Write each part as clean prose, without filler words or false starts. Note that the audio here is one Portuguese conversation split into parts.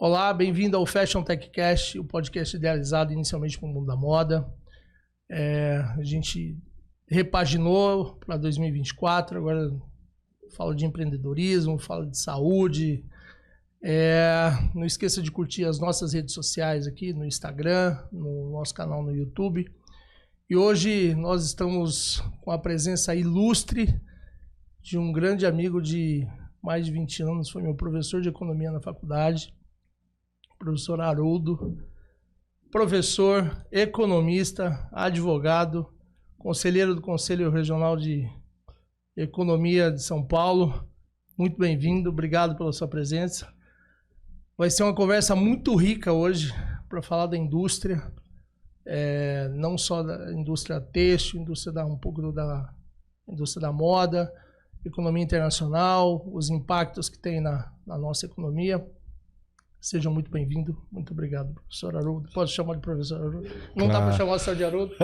Olá, bem-vindo ao Fashion TechCast, o podcast idealizado inicialmente para o mundo da moda. A gente repaginou para 2024, agora fala de empreendedorismo, fala de saúde. Não esqueça de curtir as nossas redes sociais aqui no Instagram, no nosso canal no YouTube. E hoje nós estamos com a presença ilustre de um grande amigo de mais de 20 anos, foi meu professor de economia na faculdade, professor Haroldo, professor, economista, advogado, conselheiro do Conselho Regional de Economia de São Paulo. Muito bem-vindo, obrigado pela sua presença. Vai ser uma conversa muito rica hoje para falar da indústria, não só da indústria têxtil, um pouco da indústria da moda, economia internacional, os impactos que tem na nossa economia. Sejam muito bem-vindos. Muito obrigado, professor Haroldo. Pode chamar de professor Haroldo? Não dá para chamar só de Haroldo?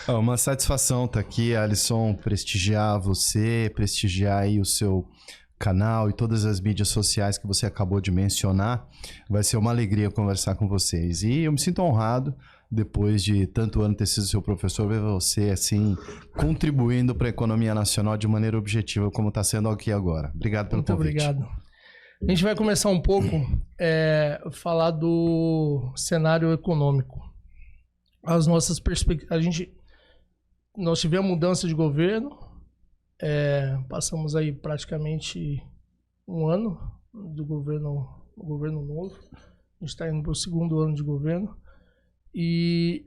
Uma satisfação estar aqui, Alisson, prestigiar você, prestigiar aí o seu canal e todas as mídias sociais que você acabou de mencionar. Vai ser uma alegria conversar com vocês. E eu me sinto honrado, depois de tanto ano ter sido seu professor, ver você assim contribuindo para a economia nacional de maneira objetiva, como está sendo aqui agora. Obrigado pelo convite. Muito obrigado. A gente vai começar um pouco falar do cenário econômico. As nossas perspectivas. Nós tivemos mudança de governo, passamos aí praticamente um ano do governo novo. A gente está indo para o segundo ano de governo. E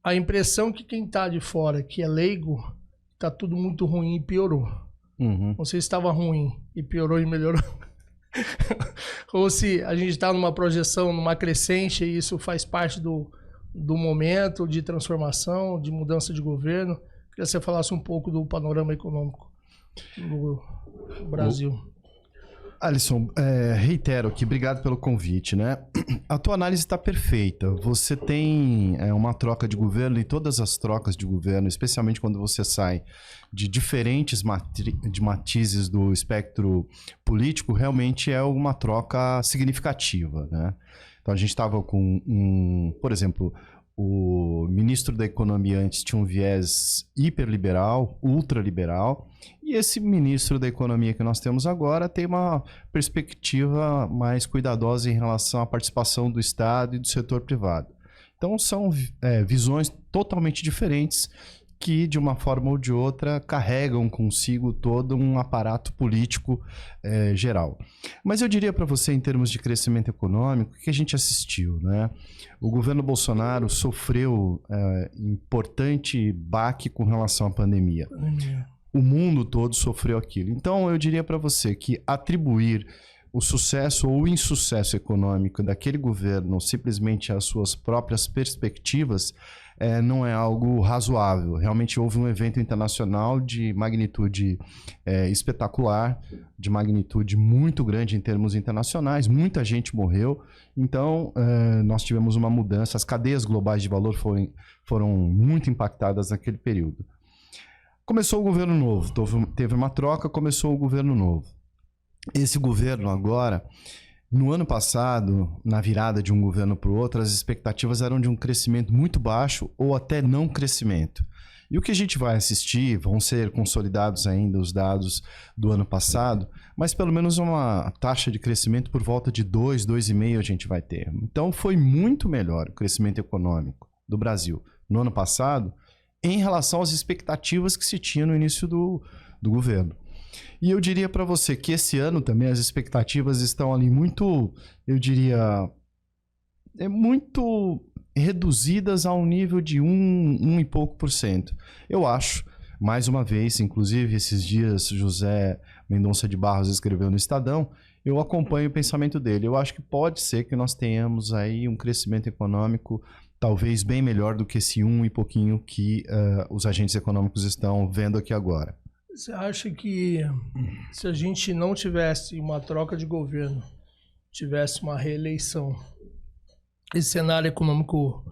a impressão que quem está de fora, que é leigo, está tudo muito ruim e piorou. Uhum. Não sei se estava ruim e piorou e melhorou. Ou se a gente está numa projeção, numa crescente, e isso faz parte do momento de transformação, de mudança de governo. Queria que você falasse um pouco do panorama econômico no Brasil. Alisson, reitero aqui, obrigado pelo convite, né? A tua análise está perfeita. Você tem uma troca de governo e todas as trocas de governo, especialmente quando você sai de diferentes matizes do espectro político, realmente é uma troca significativa, né? Então a gente estava com por exemplo, o ministro da Economia antes tinha um viés hiperliberal, ultraliberal, e esse ministro da Economia que nós temos agora tem uma perspectiva mais cuidadosa em relação à participação do Estado e do setor privado. Então são visões totalmente diferentes que, de uma forma ou de outra, carregam consigo todo um aparato político geral. Mas eu diria para você, em termos de crescimento econômico, o que a gente assistiu, né? O governo Bolsonaro sofreu importante baque com relação à pandemia. O mundo todo sofreu aquilo. Então, eu diria para você que atribuir o sucesso ou o insucesso econômico daquele governo simplesmente às suas próprias perspectivas não é algo razoável. Realmente houve um evento internacional de magnitude espetacular, de magnitude muito grande em termos internacionais, muita gente morreu, então nós tivemos uma mudança, as cadeias globais de valor foram muito impactadas naquele período. Começou o governo novo, teve uma troca, começou o governo novo. Esse governo agora, no ano passado, na virada de um governo para o outro, as expectativas eram de um crescimento muito baixo ou até não crescimento. E o que a gente vai assistir, vão ser consolidados ainda os dados do ano passado, mas pelo menos uma taxa de crescimento por volta de 2, 2,5% a gente vai ter. Então foi muito melhor o crescimento econômico do Brasil no ano passado em relação às expectativas que se tinha no início do governo. E eu diria para você que esse ano também as expectativas estão ali muito, eu diria, muito reduzidas a um nível de 1 e pouco %. Eu acho, mais uma vez, inclusive esses dias José Mendonça de Barros escreveu no Estadão, eu acompanho o pensamento dele. Eu acho que pode ser que nós tenhamos aí um crescimento econômico talvez bem melhor do que esse 1 e pouquinho que os agentes econômicos estão vendo aqui agora. Você acha que se a gente não tivesse uma troca de governo, tivesse uma reeleição, esse cenário econômico,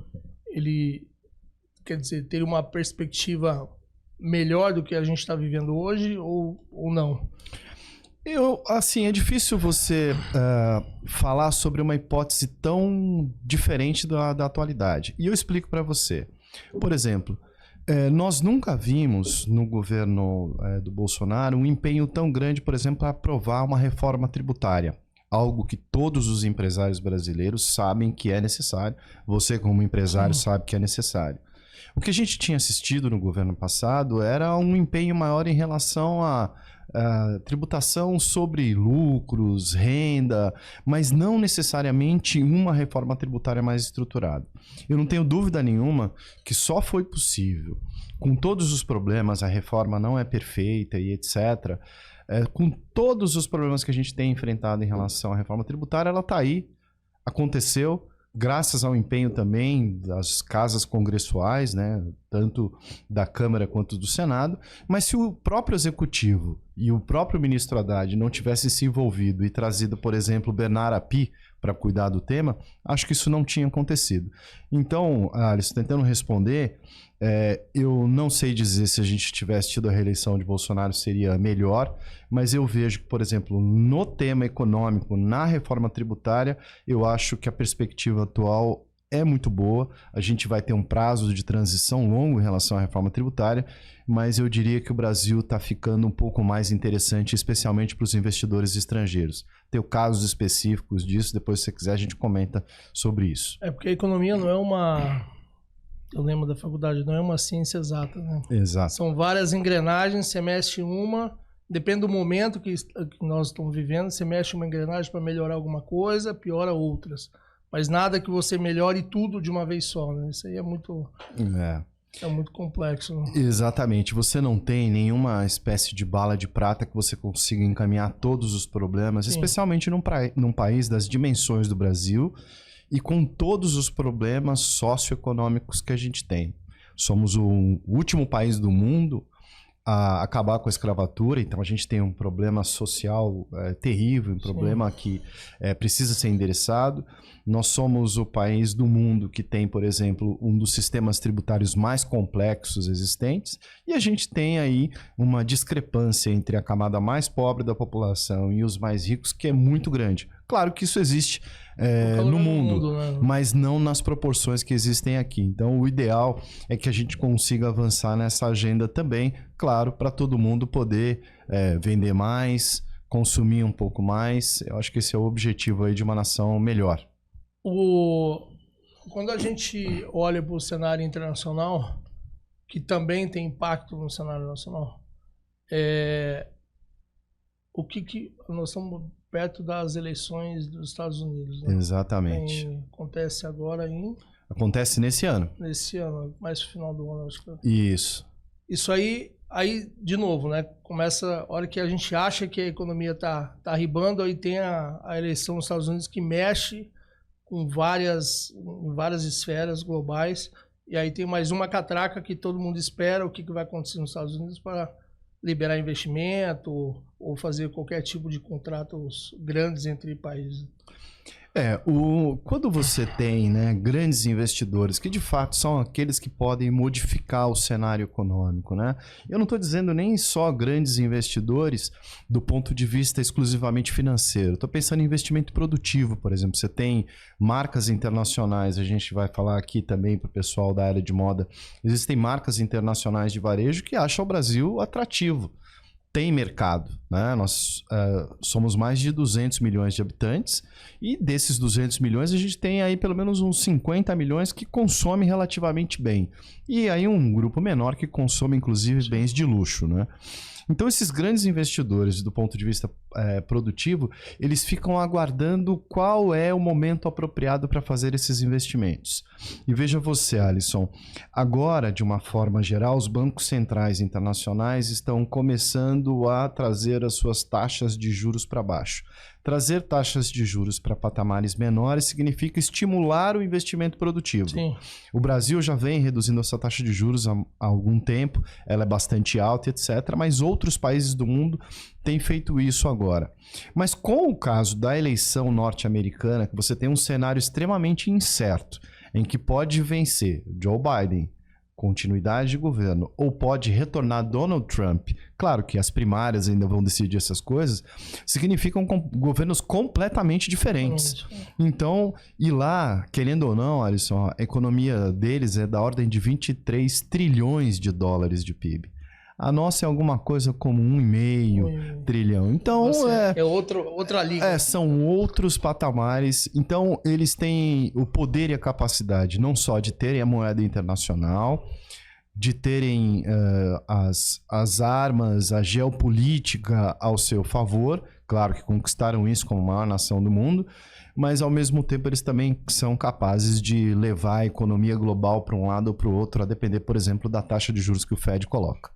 ele, quer dizer, teria uma perspectiva melhor do que a gente está vivendo hoje ou não? Assim, é difícil você falar sobre uma hipótese tão diferente da atualidade. E eu explico para você. Por exemplo, nós nunca vimos no governo do Bolsonaro um empenho tão grande, por exemplo, para aprovar uma reforma tributária. Algo que todos os empresários brasileiros sabem que é necessário. Você, como empresário, sabe que é necessário. O que a gente tinha assistido no governo passado era um empenho maior em relação à tributação sobre lucros, renda, mas não necessariamente uma reforma tributária mais estruturada. Eu não tenho dúvida nenhuma que só foi possível, com todos os problemas, a reforma não é perfeita e etc., com todos os problemas que a gente tem enfrentado em relação à reforma tributária, ela está aí, aconteceu, graças ao empenho também das casas congressuais, né, tanto da Câmara quanto do Senado, mas se o próprio Executivo e o próprio ministro Haddad não tivessem se envolvido e trazido, por exemplo, Bernard Api para cuidar do tema, acho que isso não tinha acontecido. Então, Alisson, tentando responder, eu não sei dizer se a gente tivesse tido a reeleição de Bolsonaro seria melhor, mas eu vejo que, por exemplo, no tema econômico, na reforma tributária, eu acho que a perspectiva atual é muito boa. A gente vai ter um prazo de transição longo em relação à reforma tributária, mas eu diria que o Brasil está ficando um pouco mais interessante, especialmente para os investidores estrangeiros. Tem casos específicos disso, depois se você quiser a gente comenta sobre isso. Porque a economia não é uma... Eu lembro da faculdade, não é uma ciência exata, né? Exato. São várias engrenagens, você mexe uma, depende do momento que nós estamos vivendo, você mexe uma engrenagem para melhorar alguma coisa, piora outras. Mas nada que você melhore tudo de uma vez só, né? Isso aí é muito complexo. Né? Exatamente. Você não tem nenhuma espécie de bala de prata que você consiga encaminhar todos os problemas, sim, especialmente num país das dimensões do Brasil e com todos os problemas socioeconômicos que a gente tem. Somos o último país do mundo a acabar com a escravatura, então a gente tem um problema social terrível, um problema, sim, que precisa ser endereçado. Nós somos o país do mundo que tem, por exemplo, um dos sistemas tributários mais complexos existentes, e a gente tem aí uma discrepância entre a camada mais pobre da população e os mais ricos que é muito grande. Claro que isso existe no mundo, né? Mas não nas proporções que existem aqui. Então, o ideal é que a gente consiga avançar nessa agenda também, claro, para todo mundo poder vender mais, consumir um pouco mais. Eu acho que esse é o objetivo aí de uma nação melhor. Quando a gente olha para o cenário internacional, que também tem impacto no cenário nacional, nós estamos perto das eleições dos Estados Unidos. Né? Exatamente. Acontece agora Acontece nesse ano. Nesse ano, mais no final do ano, acho que. Isso. Isso aí, de novo, né? Começa, a hora que a gente acha que a economia tá ribando, aí tem a eleição nos Estados Unidos que mexe com várias esferas globais, e aí tem mais uma catraca que todo mundo espera o que vai acontecer nos Estados Unidos para liberar investimento ou fazer qualquer tipo de contratos grandes entre países. Quando você tem, né, grandes investidores, que de fato são aqueles que podem modificar o cenário econômico, né? Eu não estou dizendo nem só grandes investidores do ponto de vista exclusivamente financeiro. Estou pensando em investimento produtivo, por exemplo. Você tem marcas internacionais, a gente vai falar aqui também para o pessoal da área de moda. Existem marcas internacionais de varejo que acham o Brasil atrativo. Tem mercado, né? Nós somos mais de 200 milhões de habitantes e desses 200 milhões a gente tem aí pelo menos uns 50 milhões que consomem relativamente bem. E aí um grupo menor que consome inclusive bens de luxo, né? Então esses grandes investidores do ponto de vista produtivo, eles ficam aguardando qual é o momento apropriado para fazer esses investimentos. E veja você, Alisson, agora de uma forma geral, os bancos centrais internacionais estão começando a trazer as suas taxas de juros para baixo. Trazer taxas de juros para patamares menores significa estimular o investimento produtivo. Sim. O Brasil já vem reduzindo essa taxa de juros há algum tempo, ela é bastante alta, etc., mas outros países do mundo têm feito isso agora. Mas com o caso da eleição norte-americana, que você tem um cenário extremamente incerto, em que pode vencer Joe Biden continuidade de governo, ou pode retornar Donald Trump, claro que as primárias ainda vão decidir essas coisas, significam governos completamente diferentes. Então, e lá, querendo ou não, Alisson, a economia deles é da ordem de 23 trilhões de dólares de PIB. A nossa é alguma coisa como 1,5 trilhão. Então, é outra liga. São outros patamares. Então, eles têm o poder e a capacidade não só de terem a moeda internacional, de terem as armas, a geopolítica ao seu favor. Claro que conquistaram isso como a maior nação do mundo, mas ao mesmo tempo eles também são capazes de levar a economia global para um lado ou para o outro, a depender, por exemplo, da taxa de juros que o Fed coloca.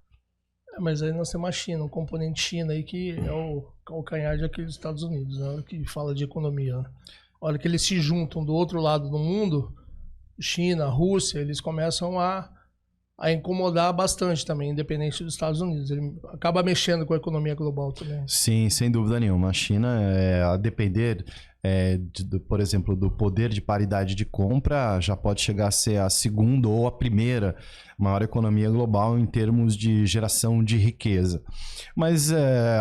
Mas aí nós temos a China, um componente China aí que é o calcanhar de aqueles Estados Unidos, né? Que fala de economia. Né? A hora que eles se juntam do outro lado do mundo, China, Rússia, eles começam a incomodar bastante também, independente dos Estados Unidos. Ele acaba mexendo com a economia global também. Sim, sem dúvida nenhuma. A China, a depender, por exemplo, do poder de paridade de compra, já pode chegar a ser a segunda ou a primeira maior economia global em termos de geração de riqueza. Mas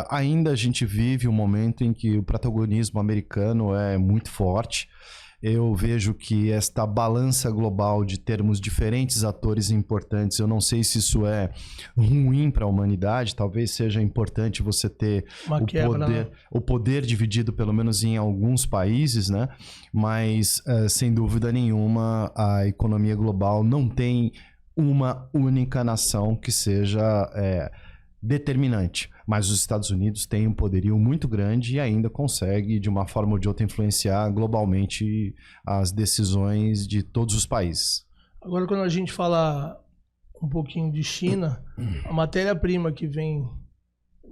ainda a gente vive um momento em que o protagonismo americano é muito forte. Eu vejo que esta balança global de termos diferentes atores importantes, eu não sei se isso é ruim para a humanidade, talvez seja importante você ter o poder dividido pelo menos em alguns países, né? Mas, sem dúvida nenhuma, a economia global não tem uma única nação que seja determinante. Mas os Estados Unidos têm um poderio muito grande e ainda consegue, de uma forma ou de outra, influenciar globalmente as decisões de todos os países. Agora, quando a gente fala um pouquinho de China, a matéria-prima que vem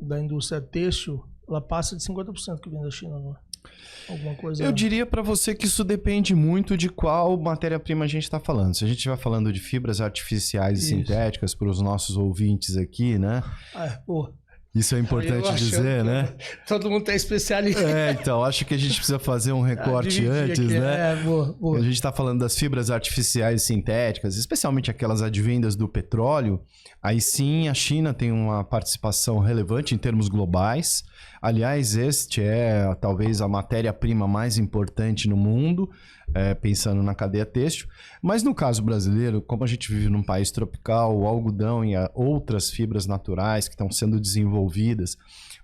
da indústria têxtil, ela passa de 50% que vem da China, não é? Alguma coisa... Eu diria para você que isso depende muito de qual matéria-prima a gente está falando. Se a gente estiver falando de fibras artificiais e sintéticas, para os nossos ouvintes aqui, né? Isso é importante dizer, né? Todo mundo tá especialista. Então, acho que a gente precisa fazer um recorte antes, aqui, né? Boa. A gente está falando das fibras artificiais e sintéticas, especialmente aquelas advindas do petróleo. Aí sim, a China tem uma participação relevante em termos globais. Aliás, este é talvez a matéria-prima mais importante no mundo, pensando na cadeia têxtil. Mas no caso brasileiro, como a gente vive num país tropical, o algodão e outras fibras naturais que estão sendo desenvolvidas,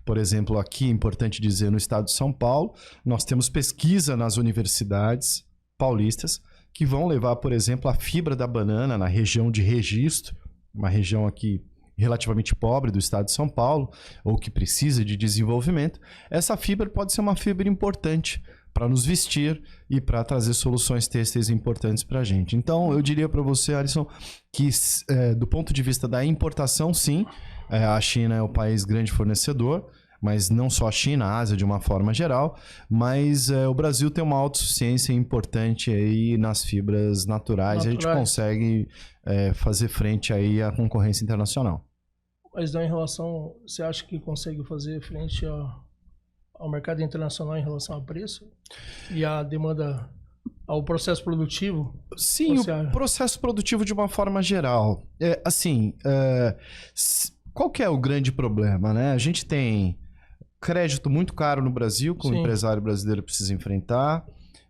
por exemplo, aqui, importante dizer, no estado de São Paulo, nós temos pesquisa nas universidades paulistas que vão levar, por exemplo, a fibra da banana na região de Registro, uma região aqui relativamente pobre do estado de São Paulo, ou que precisa de desenvolvimento. Essa fibra pode ser uma fibra importante para nos vestir e para trazer soluções têxteis importantes para a gente. Então, eu diria para você, Alisson, que do ponto de vista da importação, sim, a China é o país grande fornecedor, mas não só a China, a Ásia de uma forma geral, mas o Brasil tem uma autossuficiência importante aí nas fibras naturais. E a gente consegue fazer frente aí à concorrência internacional. Mas não, em relação, você acha que consegue fazer frente ao mercado internacional em relação a preço e a demanda, ao processo produtivo? Sim, o processo produtivo de uma forma geral. Qual que é o grande problema, né? A gente tem crédito muito caro no Brasil, que o empresário brasileiro precisa enfrentar.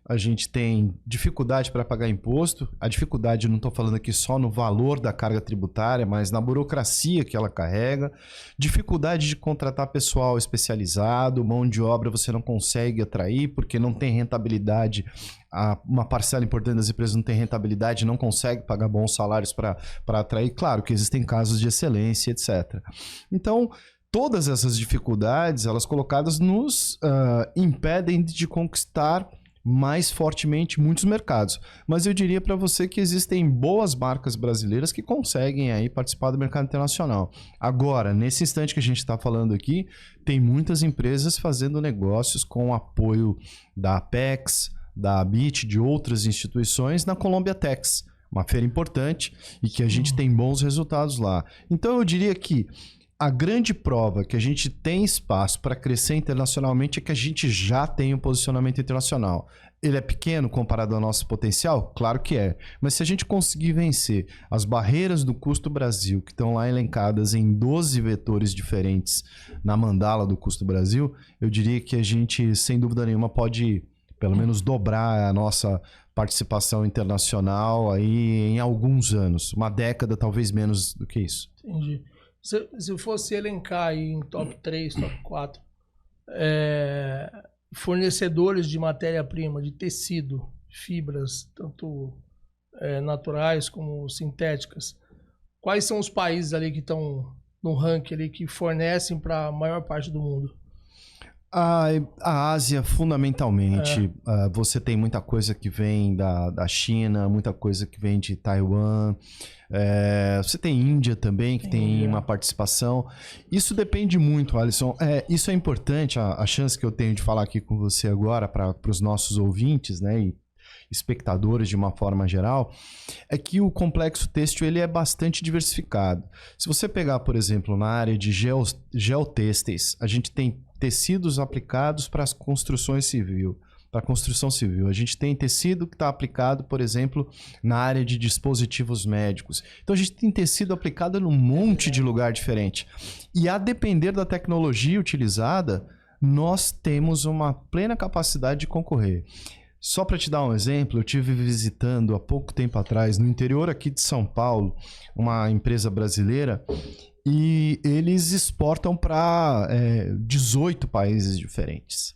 A gente tem dificuldade para pagar imposto. A dificuldade, não estou falando aqui só no valor da carga tributária, mas na burocracia que ela carrega. Dificuldade de contratar pessoal especializado, mão de obra você não consegue atrair porque não tem rentabilidade. Uma parcela importante das empresas não tem rentabilidade, não consegue pagar bons salários para atrair. Claro que existem casos de excelência, etc. Então, todas essas dificuldades, elas colocadas, nos impedem de conquistar mais fortemente muitos mercados. Mas eu diria para você que existem boas marcas brasileiras que conseguem aí participar do mercado internacional. Agora, nesse instante que a gente está falando aqui, tem muitas empresas fazendo negócios com o apoio da Apex, da ABIT, de outras instituições na Colombia Tex, uma feira importante e que a gente tem bons resultados lá. Então eu diria que a grande prova que a gente tem espaço para crescer internacionalmente é que a gente já tem um posicionamento internacional. Ele é pequeno comparado ao nosso potencial? Claro que é. Mas se a gente conseguir vencer as barreiras do custo Brasil, que estão lá elencadas em 12 vetores diferentes na mandala do custo Brasil, eu diria que a gente, sem dúvida nenhuma, pode pelo menos dobrar a nossa participação internacional aí em alguns anos. Uma década, talvez menos do que isso. Entendi. Se fosse elencar aí em top 3, top 4, fornecedores de matéria-prima, de tecido, fibras, tanto naturais como sintéticas, quais são os países ali que estão no ranking ali que fornecem para a maior parte do mundo? A Ásia, fundamentalmente. Você tem muita coisa que vem da China, muita coisa que vem de Taiwan. Você tem Índia também, que tem uma participação. Isso depende muito, Alisson. Isso é importante, a chance que eu tenho de falar aqui com você agora para os nossos ouvintes, né, e espectadores de uma forma geral, é que o complexo têxtil ele é bastante diversificado. Se você pegar, por exemplo, na área de geotêxteis, a gente tem tecidos aplicados para as construções civil, para a construção civil. A gente tem tecido que está aplicado, por exemplo, na área de dispositivos médicos. Então a gente tem tecido aplicado num monte de lugar diferente. E a depender da tecnologia utilizada, nós temos uma plena capacidade de concorrer. Só para te dar um exemplo, eu estive visitando há pouco tempo atrás, no interior aqui de São Paulo, uma empresa brasileira, e eles exportam para 18 países diferentes.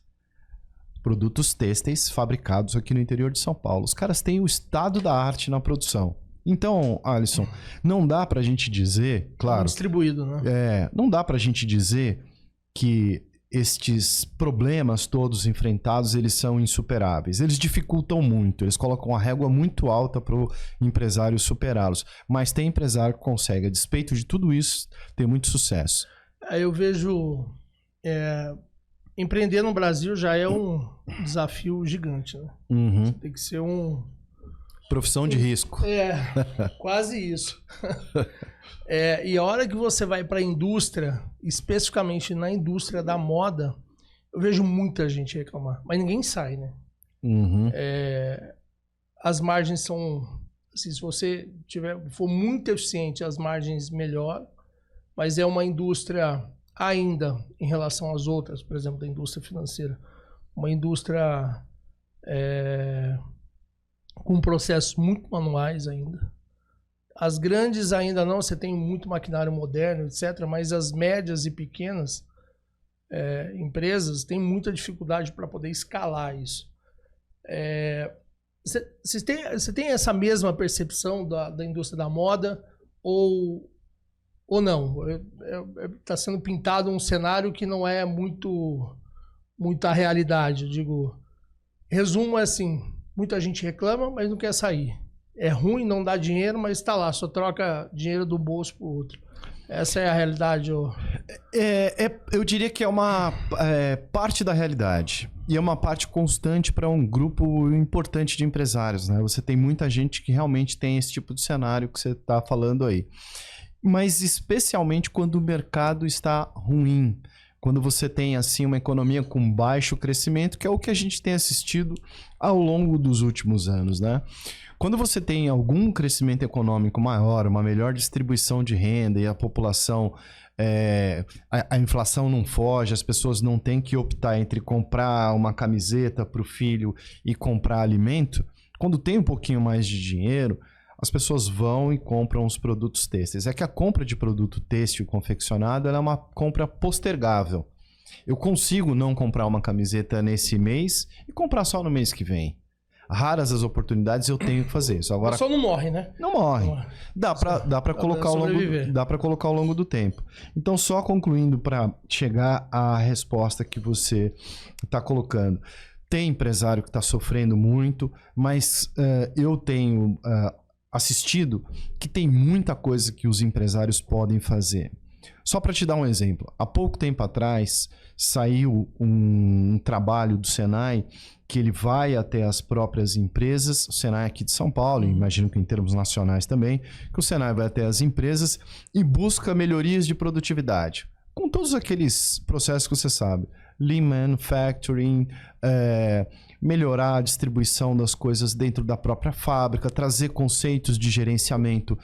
Produtos têxteis fabricados aqui no interior de São Paulo. Os caras têm o estado da arte na produção. Então, Alisson, não dá para a gente dizer, claro... Distribuído, né? Não dá para a gente dizer que estes problemas todos enfrentados, eles são insuperáveis. Eles dificultam muito, eles colocam a régua muito alta para o empresário superá-los. Mas tem empresário que consegue, a despeito de tudo isso, ter muito sucesso. Eu vejo... empreender no Brasil já é um desafio gigante, né? Uhum. Tem que ser um... Profissão de risco. Quase isso. E a hora que você vai para a indústria, especificamente na indústria da moda, eu vejo muita gente reclamar. Mas ninguém sai, né? Uhum. As margens são... Assim, se você for muito eficiente, as margens melhoram. Mas é uma indústria ainda, em relação às outras, por exemplo, da indústria financeira, uma indústria... com processos muito manuais ainda. As grandes ainda não, você tem muito maquinário moderno, etc., mas as médias e pequenas empresas têm muita dificuldade para poder escalar isso. Você tem essa mesma percepção da indústria da moda ou não? Está sendo pintado um cenário que não é muita realidade. Eu digo, resumo é assim... Muita gente reclama, mas não quer sair. É ruim, não dá dinheiro, mas está lá, só troca dinheiro do bolso para o outro. Essa é a realidade. Eu diria que é uma parte da realidade. E é uma parte constante para um grupo importante de empresários, né? Você tem muita gente que realmente tem esse tipo de cenário que você está falando aí. Mas especialmente quando o mercado está ruim. Quando você tem assim uma economia com baixo crescimento, que é o que a gente tem assistido ao longo dos últimos anos, né? Quando você tem algum crescimento econômico maior, uma melhor distribuição de renda e a população, a inflação não foge, as pessoas não têm que optar entre comprar uma camiseta para o filho e comprar alimento, quando tem um pouquinho mais de dinheiro, as pessoas vão e compram os produtos têxteis. É que a compra de produto têxtil confeccionado ela é uma compra postergável. Eu consigo não comprar uma camiseta nesse mês e comprar só no mês que vem. Raras as oportunidades eu tenho que fazer isso. Agora, só não morre, né? Não morre. Dá para colocar ao longo do tempo. Então, só concluindo para chegar à resposta que você está colocando. Tem empresário que está sofrendo muito, mas eu tenho... assistido que tem muita coisa que os empresários podem fazer. Só para te dar um exemplo, há pouco tempo atrás saiu um trabalho do Senai que ele vai até as próprias empresas, o Senai aqui de São Paulo, imagino que em termos nacionais também, que o Senai vai até as empresas e busca melhorias de produtividade, com todos aqueles processos que você sabe, Lean Manufacturing, melhorar a distribuição das coisas dentro da própria fábrica, trazer conceitos de gerenciamento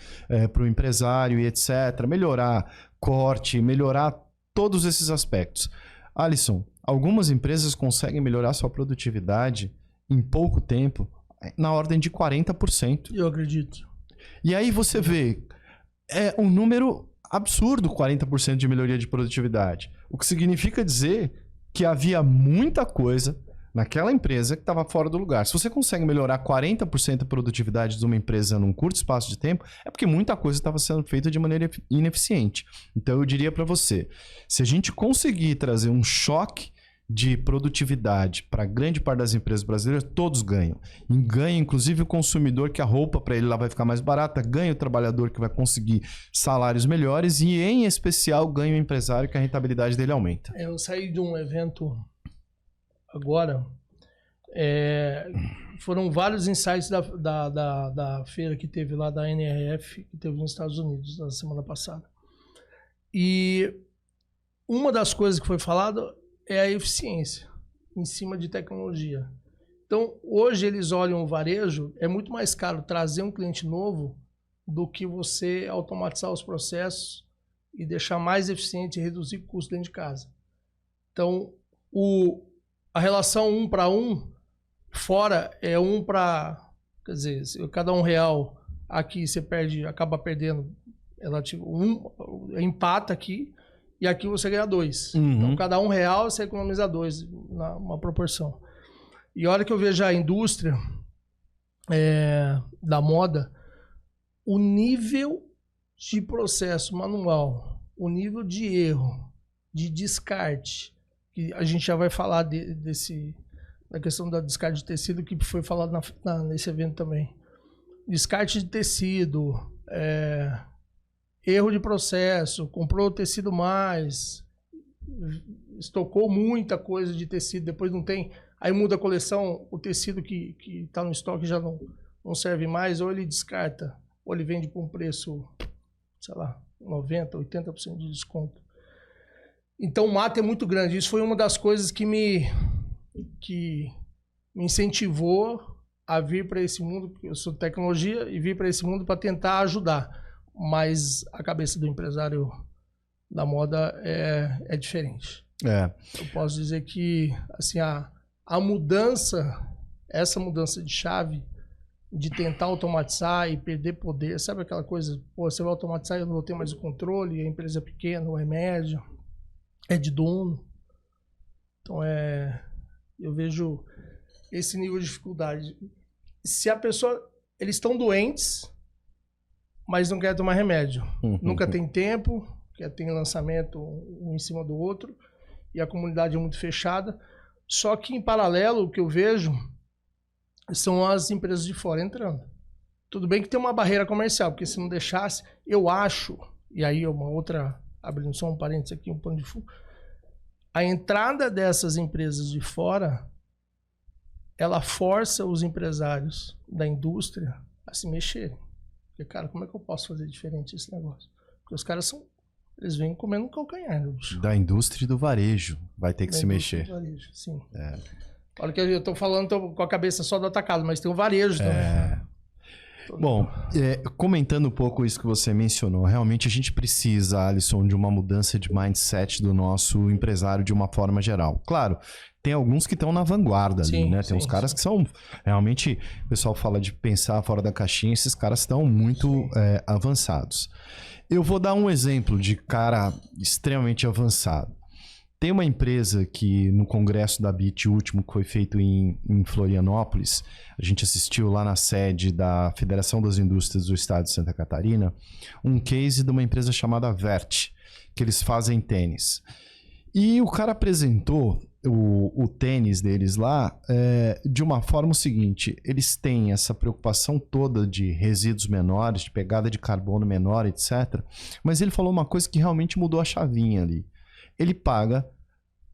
para o empresário e etc. Melhorar corte, melhorar todos esses aspectos. Alisson, algumas empresas conseguem melhorar sua produtividade em pouco tempo, na ordem de 40%. Eu acredito. E aí você vê, é um número absurdo, 40% de melhoria de produtividade. O que significa dizer que havia muita coisa naquela empresa que estava fora do lugar. Se você consegue melhorar 40% a produtividade de uma empresa num curto espaço de tempo, é porque muita coisa estava sendo feita de maneira ineficiente. Então eu diria para você, se a gente conseguir trazer um choque de produtividade para grande parte das empresas brasileiras, todos ganham. E ganha inclusive o consumidor, que a roupa para ele lá vai ficar mais barata, ganha o trabalhador, que vai conseguir salários melhores, e em especial ganha o empresário, que a rentabilidade dele aumenta. Eu saí de um evento agora, foram vários insights da feira que teve lá da NRF, que teve nos Estados Unidos na semana passada. E uma das coisas que foi falada é a eficiência em cima de tecnologia. Então, hoje eles olham o varejo, é muito mais caro trazer um cliente novo do que você automatizar os processos e deixar mais eficiente e reduzir o custo dentro de casa. Então, a relação 1 para 1, fora é 1 para... Quer dizer, cada R$1, aqui você acaba perdendo relativo, empata aqui, e aqui você ganha 2. Então, cada R$1 você economiza 2, uma proporção. E a hora que eu vejo a indústria da moda, o nível de processo manual, o nível de erro, de descarte, que a gente já vai falar da questão da descarte de tecido, que foi falado nesse evento também. Descarte de tecido, erro de processo, comprou tecido mais, estocou muita coisa de tecido, depois não tem, aí muda a coleção, o tecido que está no estoque já não serve mais, ou ele descarta, ou ele vende por um preço, sei lá, 90%, 80% de desconto. Então o mato é muito grande. Isso foi uma das coisas que me incentivou a vir para esse mundo, porque eu sou de tecnologia, e vir para esse mundo para tentar ajudar. Mas a cabeça do empresário da moda é diferente. Eu posso dizer que assim, a mudança, essa mudança de chave, de tentar automatizar e perder poder, sabe aquela coisa, pô, você vai automatizar e eu não vou ter mais o controle, a empresa é pequena, ou é média, é de dono. Então eu vejo esse nível de dificuldade. Se a pessoa, eles estão doentes, mas não quer tomar remédio. Nunca tem tempo, tem lançamento um em cima do outro, e a comunidade é muito fechada. Só que, em paralelo, o que eu vejo são as empresas de fora entrando. Tudo bem que tem uma barreira comercial, porque se não deixasse, eu acho, e aí uma outra, abrindo só um parênteses aqui, um pano de fundo, a entrada dessas empresas de fora, ela força os empresários da indústria a se mexerem. Porque, cara, como é que eu posso fazer diferente esse negócio? Porque os caras eles vêm comendo um calcanhar, né, bicho? Da indústria e do varejo vai ter que se mexer. Do varejo, sim. Olha que eu tô falando, tô com a cabeça só do atacado, mas tem o varejo também. Bom, comentando um pouco isso que você mencionou, realmente a gente precisa, Alisson, de uma mudança de mindset do nosso empresário de uma forma geral. Claro, tem alguns que estão na vanguarda ali, né? Tem uns caras que são realmente, o pessoal fala de pensar fora da caixinha, esses caras estão muito avançados. Eu vou dar um exemplo de cara extremamente avançado. Tem uma empresa que no congresso da BIT último, que foi feito em Florianópolis, a gente assistiu lá na sede da Federação das Indústrias do Estado de Santa Catarina, um case de uma empresa chamada Vert, que eles fazem tênis. E o cara apresentou o tênis deles lá de uma forma o seguinte: eles têm essa preocupação toda de resíduos menores, de pegada de carbono menor, etc. Mas ele falou uma coisa que realmente mudou a chavinha ali. Ele paga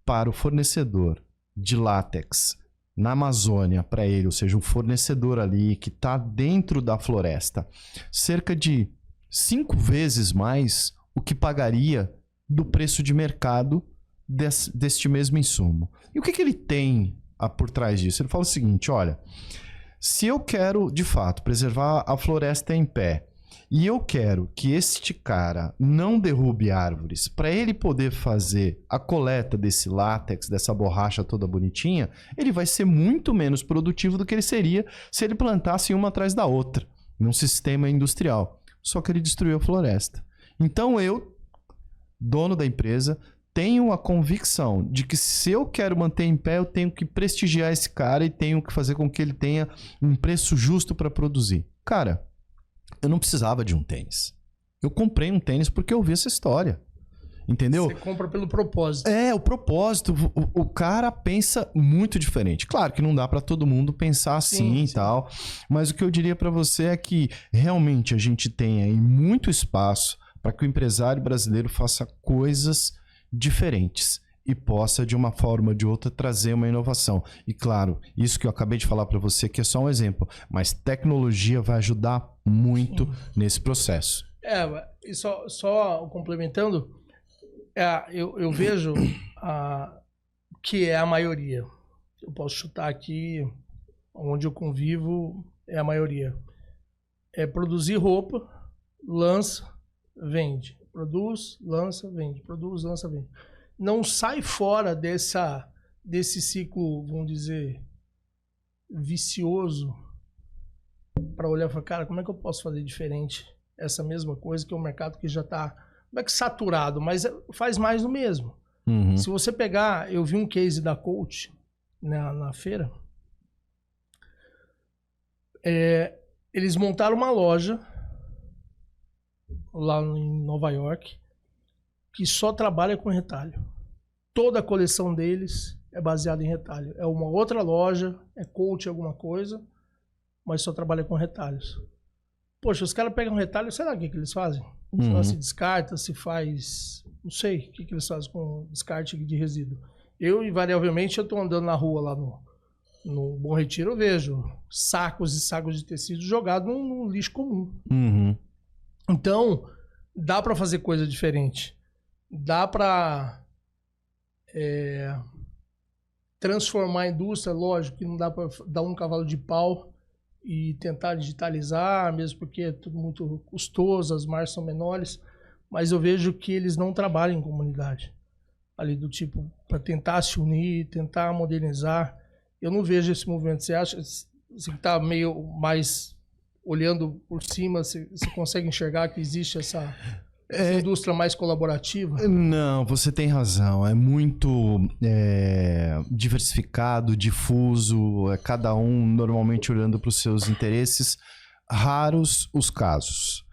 para o fornecedor de látex na Amazônia, para ele, ou seja, um fornecedor ali que está dentro da floresta, cerca de 5 vezes mais o que pagaria do preço de mercado deste mesmo insumo. E o que ele tem por trás disso? Ele fala o seguinte, olha, se eu quero, de fato, preservar a floresta em pé, e eu quero que este cara não derrube árvores para ele poder fazer a coleta desse látex, dessa borracha toda bonitinha, ele vai ser muito menos produtivo do que ele seria se ele plantasse uma atrás da outra, num sistema industrial. Só que ele destruiu a floresta. Então eu, dono da empresa, tenho a convicção de que se eu quero manter em pé, eu tenho que prestigiar esse cara e tenho que fazer com que ele tenha um preço justo para produzir. Cara, eu não precisava de um tênis. Eu comprei um tênis porque eu vi essa história. Entendeu? Você compra pelo propósito. O propósito. O cara pensa muito diferente. Claro que não dá para todo mundo pensar assim e tal. Mas o que eu diria para você é que realmente a gente tem aí muito espaço para que o empresário brasileiro faça coisas diferentes e possa, de uma forma ou de outra, trazer uma inovação. E claro, isso que eu acabei de falar para você aqui é só um exemplo, mas tecnologia vai ajudar muito nesse processo. E só complementando, eu vejo que é a maioria. Eu posso chutar aqui, onde eu convivo, é a maioria. É produzir roupa, lança, vende. Produz, lança, vende. Produz, lança, vende. Não sai fora desse ciclo, vamos dizer, vicioso, para olhar e falar, cara, como é que eu posso fazer diferente essa mesma coisa, que é um mercado que já está, não é que saturado, mas faz mais do mesmo. Uhum. Se você pegar, eu vi um case da Coach na feira, eles montaram uma loja lá em Nova York, que só trabalha com retalho. Toda a coleção deles é baseada em retalho. É uma outra loja, é Coach alguma coisa, mas só trabalha com retalhos. Poxa, os caras pegam retalho, sei lá o que eles fazem. Se descarta, se faz... Não sei o que eles fazem com descarte de resíduo. Invariavelmente, eu estou andando na rua lá no Bom Retiro, eu vejo sacos e sacos de tecido jogados no lixo comum. Uhum. Então, dá para fazer coisa diferente. Dá para transformar a indústria, lógico que não dá para dar um cavalo de pau e tentar digitalizar, mesmo porque é tudo muito custoso, as margens são menores, mas eu vejo que eles não trabalham em comunidade. Ali do tipo, para tentar se unir, tentar modernizar. Eu não vejo esse movimento. Você acha, você que está meio mais olhando por cima, você consegue enxergar que existe essa indústria mais colaborativa? Não, você tem razão. É muito diversificado, difuso, cada um normalmente olhando para os seus interesses. Raros os casos.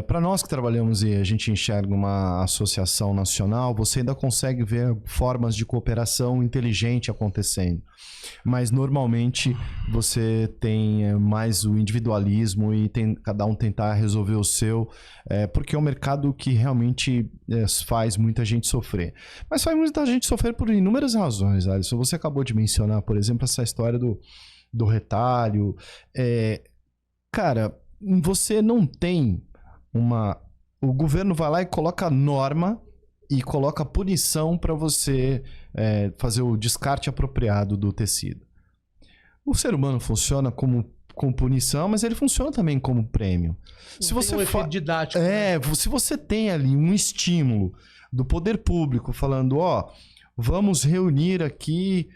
Para nós que trabalhamos e a gente enxerga uma associação nacional, você ainda consegue ver formas de cooperação inteligente acontecendo. Mas normalmente você tem mais o individualismo e tem cada um tentar resolver o seu, porque é um mercado que realmente faz muita gente sofrer. Mas faz muita gente sofrer por inúmeras razões, Alisson. Você acabou de mencionar, por exemplo, essa história do retalho. Cara, você não tem o governo vai lá e coloca norma e coloca punição para você fazer o descarte apropriado do tecido. O ser humano funciona com punição, mas ele funciona também como prêmio. Se você efeito didático. Se você tem ali um estímulo do poder público falando, vamos reunir aqui,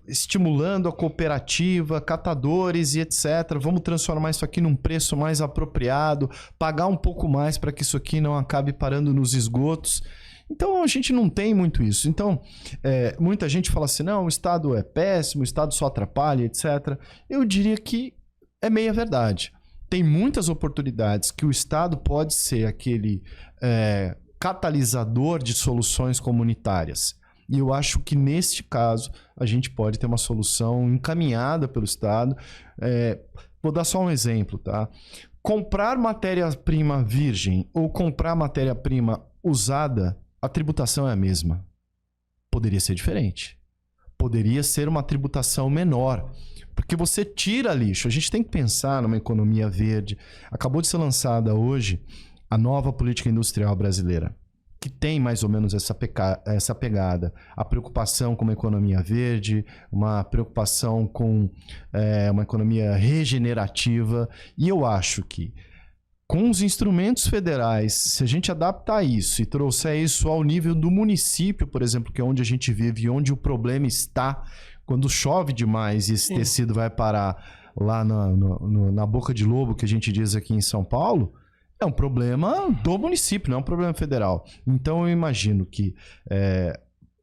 estimulando a cooperativa, catadores e etc. Vamos transformar isso aqui num preço mais apropriado, pagar um pouco mais para que isso aqui não acabe parando nos esgotos. Então, a gente não tem muito isso. Então, muita gente fala assim, não, o Estado é péssimo, o Estado só atrapalha, etc. Eu diria que é meia verdade. Tem muitas oportunidades que o Estado pode ser aquele catalisador de soluções comunitárias. E eu acho que, neste caso, a gente pode ter uma solução encaminhada pelo Estado. Vou dar só um exemplo, tá? Comprar matéria-prima virgem ou comprar matéria-prima usada, a tributação é a mesma. Poderia ser diferente. Poderia ser uma tributação menor. Porque você tira lixo. A gente tem que pensar numa economia verde. Acabou de ser lançada hoje a nova política industrial brasileira, que tem mais ou menos essa pegada. A preocupação com uma economia verde, uma preocupação com uma economia regenerativa. E eu acho que com os instrumentos federais, se a gente adaptar isso e trouxer isso ao nível do município, por exemplo, que é onde a gente vive e onde o problema está, quando chove demais e esse tecido vai parar lá na boca de lobo, que a gente diz aqui em São Paulo, é um problema do município, não é um problema federal. Então eu imagino que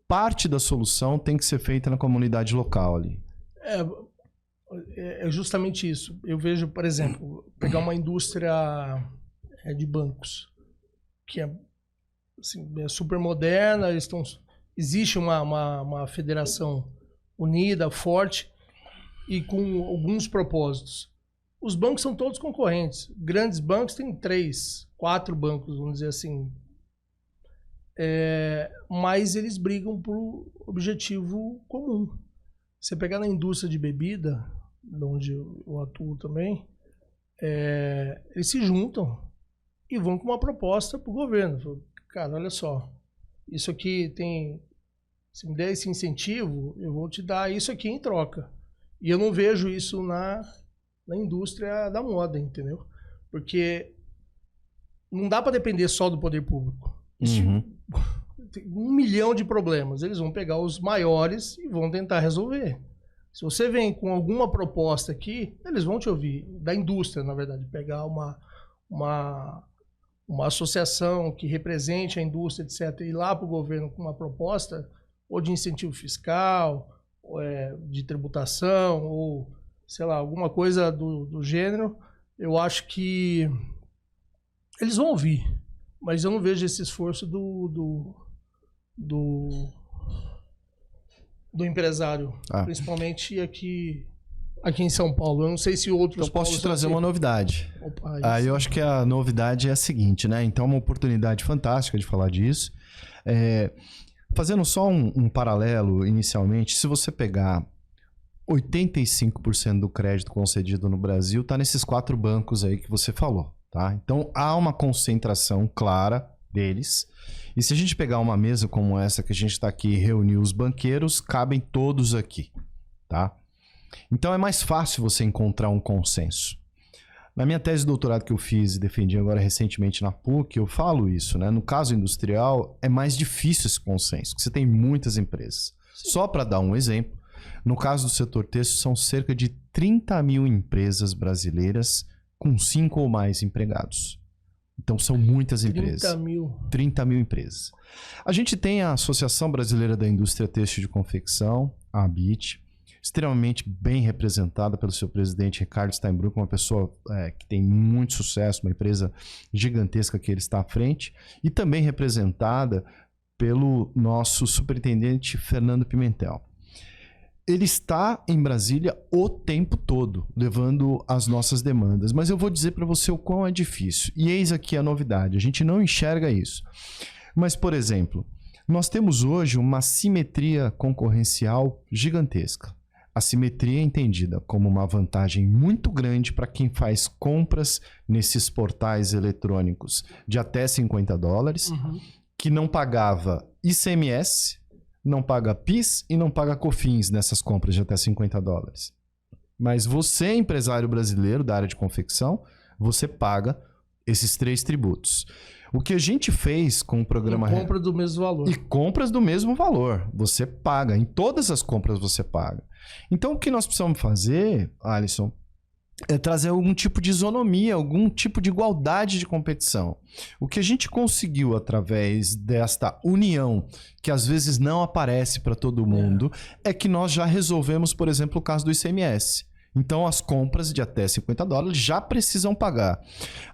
parte da solução tem que ser feita na comunidade local ali. É justamente isso. Eu vejo, por exemplo, pegar uma indústria de bancos, que assim, é super moderna, existe uma federação unida, forte, e com alguns propósitos. Os bancos são todos concorrentes. Grandes bancos têm 3, 4 bancos, vamos dizer assim. Mas eles brigam por objetivo comum. Você pegar na indústria de bebida, onde eu atuo também, eles se juntam e vão com uma proposta para o governo. Cara, olha só, isso aqui tem... Se me der esse incentivo, eu vou te dar isso aqui em troca. E eu não vejo isso na indústria da moda, entendeu? Porque não dá para depender só do poder público. Tem 1 milhão de problemas. Eles vão pegar os maiores e vão tentar resolver. Se você vem com alguma proposta aqui, eles vão te ouvir. Da indústria, na verdade. Pegar uma associação que represente a indústria, etc., e ir lá para o governo com uma proposta, ou de incentivo fiscal, ou de tributação, ou, sei lá, alguma coisa do gênero, eu acho que eles vão ouvir. Mas eu não vejo esse esforço do empresário, principalmente aqui em São Paulo. Eu não sei se outros... Então posso te trazer uma novidade. Opa, eu acho que a novidade é a seguinte, né? Então é uma oportunidade fantástica de falar disso. Fazendo só um paralelo inicialmente, se você pegar 85% do crédito concedido no Brasil, está nesses 4 bancos aí que você falou, tá? Então há uma concentração clara deles. E se a gente pegar uma mesa como essa que a gente está aqui e reunir os banqueiros, cabem todos aqui, tá? Então é mais fácil você encontrar um consenso. Na minha tese de doutorado que eu fiz e defendi agora recentemente na PUC, eu falo isso, né? No caso industrial, é mais difícil esse consenso, porque você tem muitas empresas. Sim. Só para dar um exemplo, no caso do setor têxtil, são cerca de 30 mil empresas brasileiras com 5 ou mais empregados. Então, são muitas empresas. 30 mil empresas. A gente tem a Associação Brasileira da Indústria Têxtil de Confecção, a ABIT, extremamente bem representada pelo seu presidente Ricardo Steinbrück, uma pessoa que tem muito sucesso, uma empresa gigantesca que ele está à frente, e também representada pelo nosso superintendente Fernando Pimentel. Ele está em Brasília o tempo todo, levando as nossas demandas. Mas eu vou dizer para você o quão é difícil. E eis aqui a novidade, a gente não enxerga isso. Mas, por exemplo, nós temos hoje uma assimetria concorrencial gigantesca. A assimetria é entendida como uma vantagem muito grande para quem faz compras nesses portais eletrônicos de até $50, que não pagava ICMS, não paga PIS e não paga COFINS nessas compras de até $50. Mas você, empresário brasileiro da área de confecção, você paga esses 3 tributos. O que a gente fez com o programa... E compra do mesmo valor. E compras do mesmo valor. Você paga. Em todas as compras você paga. Então, o que nós precisamos fazer, Alisson, é trazer algum tipo de isonomia, algum tipo de igualdade de competição. O que a gente conseguiu através desta união, que às vezes não aparece para todo mundo, é que nós já resolvemos, por exemplo, o caso do ICMS. Então, as compras de até $50 já precisam pagar.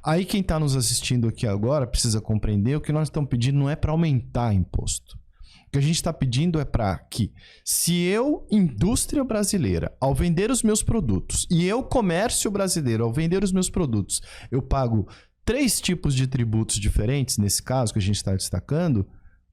Aí, quem está nos assistindo aqui agora precisa compreender o que nós estamos pedindo não é para aumentar imposto. O que a gente está pedindo é para que, se eu, indústria brasileira, ao vender os meus produtos, e eu, comércio brasileiro, ao vender os meus produtos, eu pago 3 tipos de tributos diferentes, nesse caso que a gente está destacando,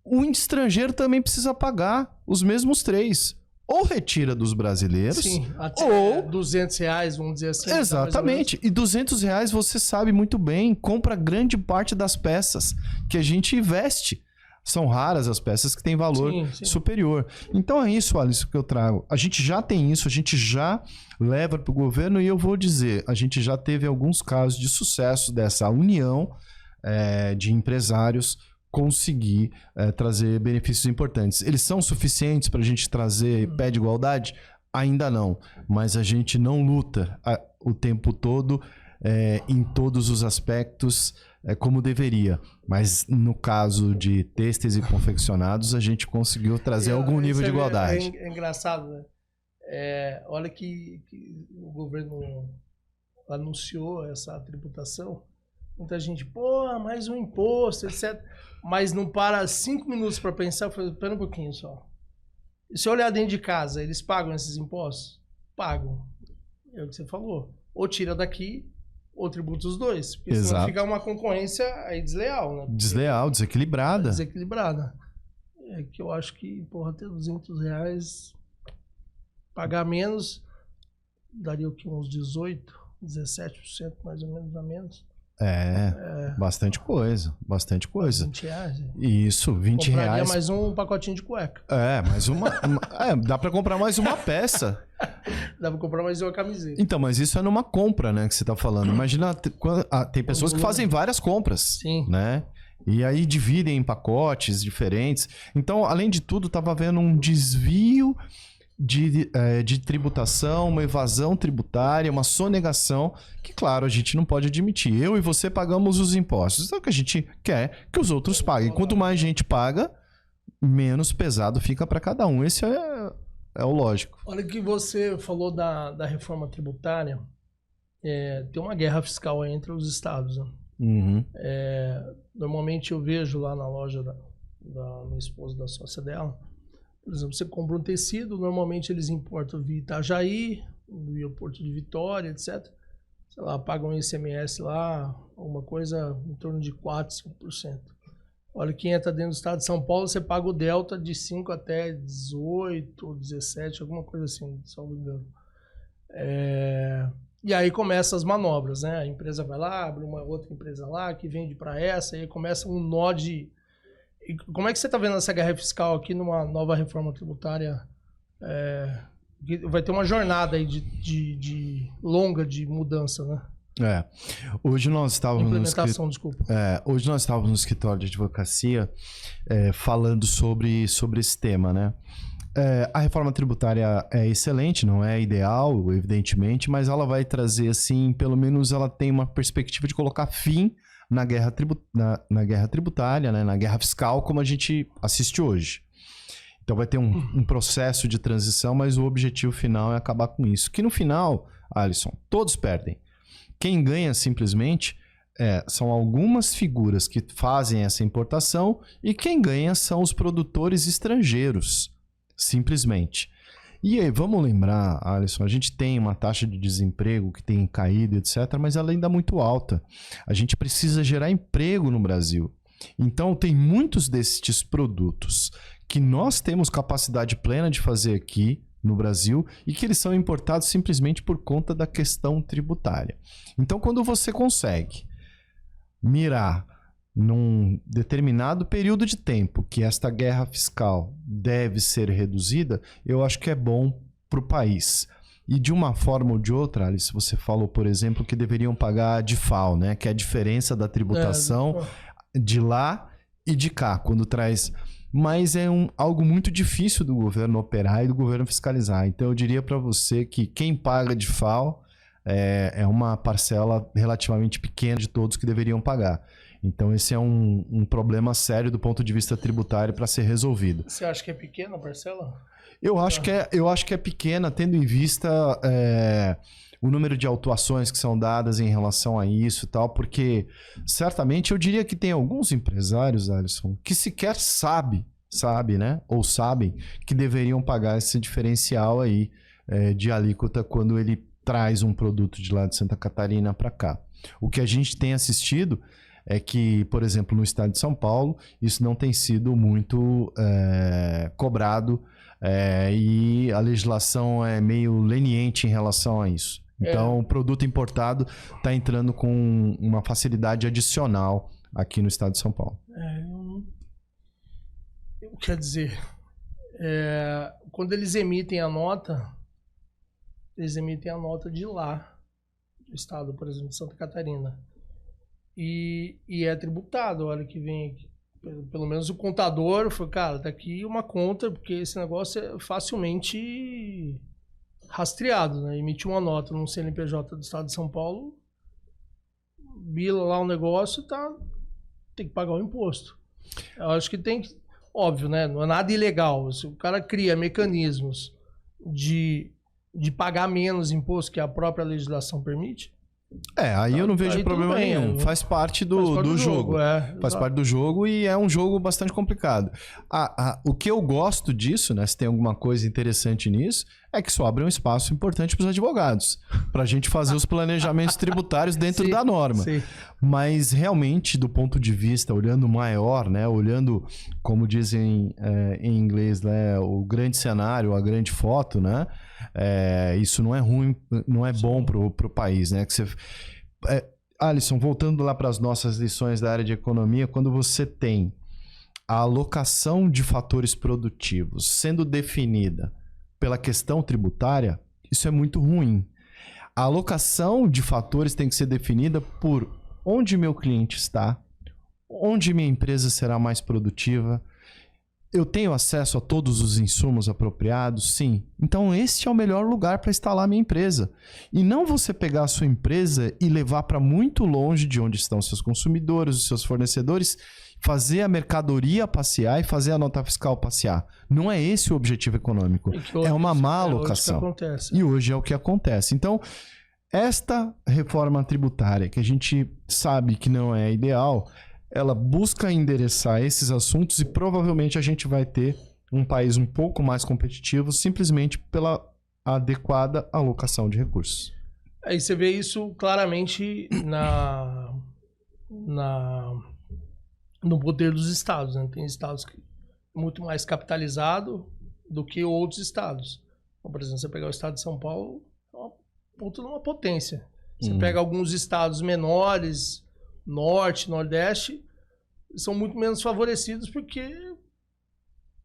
o estrangeiro também precisa pagar os mesmos 3. Ou retira dos brasileiros, sim, até ou R$200, vamos dizer assim. Exatamente. E R$200, você sabe muito bem, compra grande parte das peças que a gente investe. São raras as peças que têm valor Sim. superior. Então é isso, Alisson, que eu trago. A gente já tem isso, a gente já leva para o governo e eu vou dizer, a gente já teve alguns casos de sucesso dessa união de empresários conseguir trazer benefícios importantes. Eles são suficientes para a gente trazer pé de igualdade? Ainda não, mas a gente não luta o tempo todo em todos os aspectos como deveria. Mas no caso de têxteis e confeccionados, a gente conseguiu trazer algum nível de igualdade. É engraçado, né? Olha que o governo anunciou essa tributação. Muita gente, mais um imposto, etc. Mas não para 5 minutos para pensar. Eu falei, espera um pouquinho só. Se olhar dentro de casa, eles pagam esses impostos? Pagam. É o que você falou. Ou tira daqui, ou tributa os dois. Porque senão fica uma concorrência aí desleal, né? Desleal, desequilibrada. Desequilibrada. É que eu acho que, ter R$200, pagar menos, daria o que? Uns 18%, 17% mais ou menos a menos. Bastante coisa, bastante coisa. R$20. Isso, R$20. Compraria mais um pacotinho de cueca. Mais uma. Dá pra comprar mais uma peça. Dá pra comprar mais uma camiseta. Então, mas isso é numa compra, né, que você tá falando. Imagina, tem pessoas que fazem várias compras. Sim. Né? E aí dividem em pacotes diferentes. Então, além de tudo, tava havendo um desvio de tributação, uma evasão tributária, uma sonegação, que, claro, a gente não pode admitir. Eu e você pagamos os impostos. Então, o que a gente quer que os outros paguem. Quanto mais gente paga, menos pesado fica para cada um. Esse é o lógico. Olha que você falou da reforma tributária. Tem uma guerra fiscal aí entre os estados. Né? Uhum. Normalmente eu vejo lá na loja da minha esposa, da sócia dela, por exemplo, você compra um tecido, normalmente eles importam via Itajaí, via Porto de Vitória, etc. Sei lá, pagam um ICMS lá, alguma coisa em torno de 4%, 5%. Olha, quem entra dentro do estado de São Paulo, você paga o delta de 5 até 18 ou 17, alguma coisa assim, se não me engano. E aí começam as manobras, né? A empresa vai lá, abre uma outra empresa lá, que vende para essa, e aí começa um nó de... E como é que você está vendo essa guerra fiscal aqui numa nova reforma tributária? Vai ter uma jornada aí de longa de mudança, né? Hoje nós estávamos implementação, desculpa. Hoje nós estávamos no escritório de advocacia falando sobre esse tema, né? A reforma tributária é excelente, não é ideal, evidentemente, mas ela vai trazer, assim, pelo menos ela tem uma perspectiva de colocar fim na guerra tributária, né? Na guerra fiscal, como a gente assiste hoje. Então vai ter um processo de transição, mas o objetivo final é acabar com isso. Que no final, Alisson, todos perdem. Quem ganha simplesmente são algumas figuras que fazem essa importação e quem ganha são os produtores estrangeiros, simplesmente. E aí, vamos lembrar, Alisson, a gente tem uma taxa de desemprego que tem caído, etc., mas ela ainda é muito alta. A gente precisa gerar emprego no Brasil. Então, tem muitos destes produtos que nós temos capacidade plena de fazer aqui no Brasil e que eles são importados simplesmente por conta da questão tributária. Então, quando você consegue mirar num determinado período de tempo que esta guerra fiscal deve ser reduzida, eu acho que é bom para o país. E de uma forma ou de outra, Alice, você falou, por exemplo, que deveriam pagar a DIFAL, né? Que é a diferença da tributação de lá e de cá, quando traz... Mas é algo muito difícil do governo operar e do governo fiscalizar. Então eu diria para você que quem paga DIFAL é uma parcela relativamente pequena de todos que deveriam pagar. Então esse é um problema sério do ponto de vista tributário para ser resolvido. Você acha que é pequena a parcela? Eu acho que é pequena, tendo em vista o número de autuações que são dadas em relação a isso e tal, porque certamente eu diria que tem alguns empresários, Alisson, que sequer sabe, né? Ou sabem que deveriam pagar esse diferencial aí de alíquota quando ele traz um produto de lá de Santa Catarina para cá. O que a gente tem assistido é que, por exemplo, no estado de São Paulo, isso não tem sido muito cobrado e a legislação é meio leniente em relação a isso. Então, o produto importado está entrando com uma facilidade adicional aqui no estado de São Paulo. Quer dizer, quando eles emitem a nota de lá, do estado, por exemplo, de Santa Catarina. E é tributado, a hora que vem aqui. Pelo menos o contador foi, cara, tá aqui uma conta, porque esse negócio é facilmente rastreado, né? Emitir uma nota no CNPJ do estado de São Paulo, bila lá o negócio, tem que pagar o imposto. Eu acho que tem que, óbvio, né? Não é nada ilegal. Se o cara cria mecanismos de pagar menos imposto que a própria legislação permite, aí eu não vejo problema nenhum. Faz parte do jogo. Faz parte do jogo e é um jogo bastante complicado. O que eu gosto disso, né? Se tem alguma coisa interessante nisso, é que isso abre um espaço importante para os advogados, para a gente fazer os planejamentos tributários dentro da norma. Sim. Mas realmente, do ponto de vista, olhando maior, né? Olhando, como dizem em inglês, né? O grande cenário, a grande foto, né? Isso não é ruim, não é bom pro país, né? Alisson, voltando lá para as nossas lições da área de economia, quando você tem a alocação de fatores produtivos sendo definida pela questão tributária, isso é muito ruim. A alocação de fatores tem que ser definida por onde meu cliente está, onde minha empresa será mais produtiva. Eu tenho acesso a todos os insumos apropriados? Sim. Então, esse é o melhor lugar para instalar minha empresa. E não você pegar a sua empresa e levar para muito longe de onde estão seus consumidores, os seus fornecedores, fazer a mercadoria passear e fazer a nota fiscal passear. Não é esse o objetivo econômico. É uma má alocação. E hoje é o que acontece. Então, esta reforma tributária, que a gente sabe que não é ideal, ela busca endereçar esses assuntos e provavelmente a gente vai ter um país um pouco mais competitivo simplesmente pela adequada alocação de recursos. Aí você vê isso claramente no poder dos estados, né? Tem estados muito mais capitalizados do que outros estados. Então, por exemplo, você pegar o estado de São Paulo, é uma potência. Você pega alguns estados menores, Norte, Nordeste, são muito menos favorecidos porque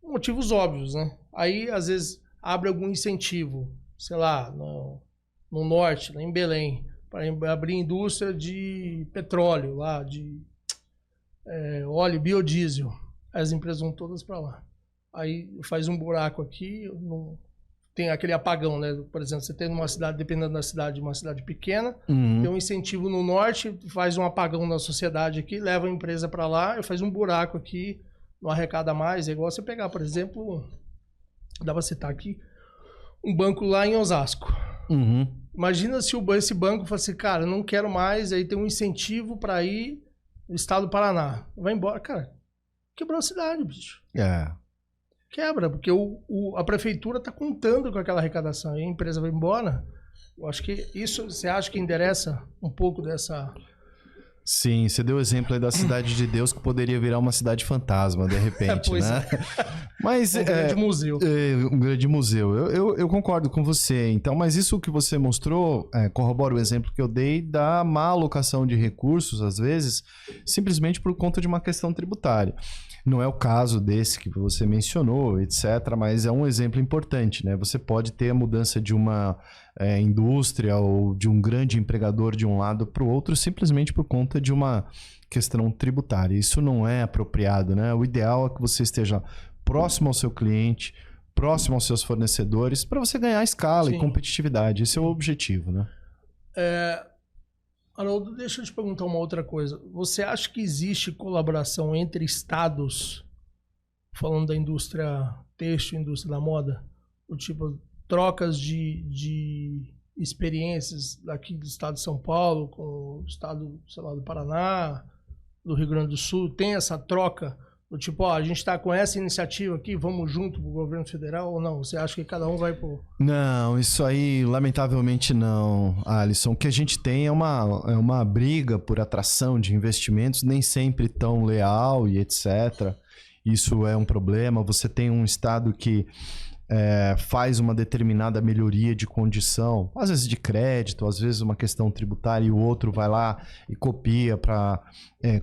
motivos óbvios, né? Aí, às vezes, abre algum incentivo, sei lá, no Norte, lá em Belém, para abrir indústria de petróleo lá, de óleo, biodiesel. As empresas vão todas para lá. Aí faz um buraco aqui, tem aquele apagão, né? Por exemplo, você tem uma cidade, dependendo da cidade, uma cidade pequena, tem um incentivo no norte, faz um apagão na sociedade aqui, leva a empresa para lá, faz um buraco aqui, não arrecada mais. É igual você pegar, por exemplo, dá para citar aqui, um banco lá em Osasco. Imagina se esse banco fala assim, cara, não quero mais, aí tem um incentivo para ir no estado do Paraná. Vai embora, cara, quebrou a cidade, bicho. Quebra, porque a prefeitura está contando com aquela arrecadação e a empresa vai embora. Eu acho que isso, você acha que endereça um pouco dessa... Sim, você deu o exemplo aí da Cidade de Deus, que poderia virar uma cidade fantasma, de repente, né? Mas, um grande museu. Um grande museu. Eu concordo com você. Então, mas isso que você mostrou corrobora o exemplo que eu dei da má alocação de recursos, às vezes, simplesmente por conta de uma questão tributária. Não é o caso desse que você mencionou, etc., mas é um exemplo importante, né? Você pode ter a mudança de uma indústria ou de um grande empregador de um lado para o outro simplesmente por conta de uma questão tributária. Isso não é apropriado, né? O ideal é que você esteja próximo ao seu cliente, próximo aos seus fornecedores, para você ganhar escala e competitividade. Esse é o objetivo, né? Haroldo, deixa eu te perguntar uma outra coisa. Você acha que existe colaboração entre estados, falando da indústria têxtil, indústria da moda, do tipo trocas de experiências daqui do estado de São Paulo com o estado, sei lá, do Paraná, do Rio Grande do Sul? Tem essa troca do tipo, a gente está com essa iniciativa aqui, vamos junto pro governo federal ou não? Você acha que cada um vai pro... Não, isso aí, lamentavelmente não, Alisson. O que a gente tem é uma briga por atração de investimentos, nem sempre tão leal e etc. Isso é um problema. Você tem um estado que faz uma determinada melhoria de condição, às vezes de crédito, às vezes uma questão tributária, e o outro vai lá e copia para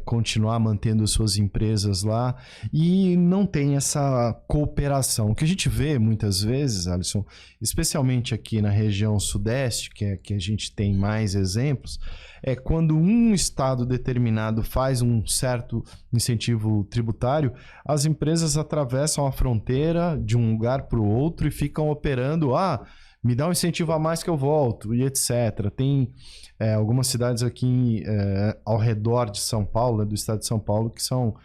continuar mantendo suas empresas lá, e não tem essa cooperação. O que a gente vê muitas vezes, Alisson, especialmente aqui na região sudeste, que a gente tem mais exemplos, é quando um estado determinado faz um certo incentivo tributário, as empresas atravessam a fronteira de um lugar para o outro e ficam operando, me dá um incentivo a mais que eu volto, e etc. Tem algumas cidades aqui ao redor de São Paulo, do estado de São Paulo, que são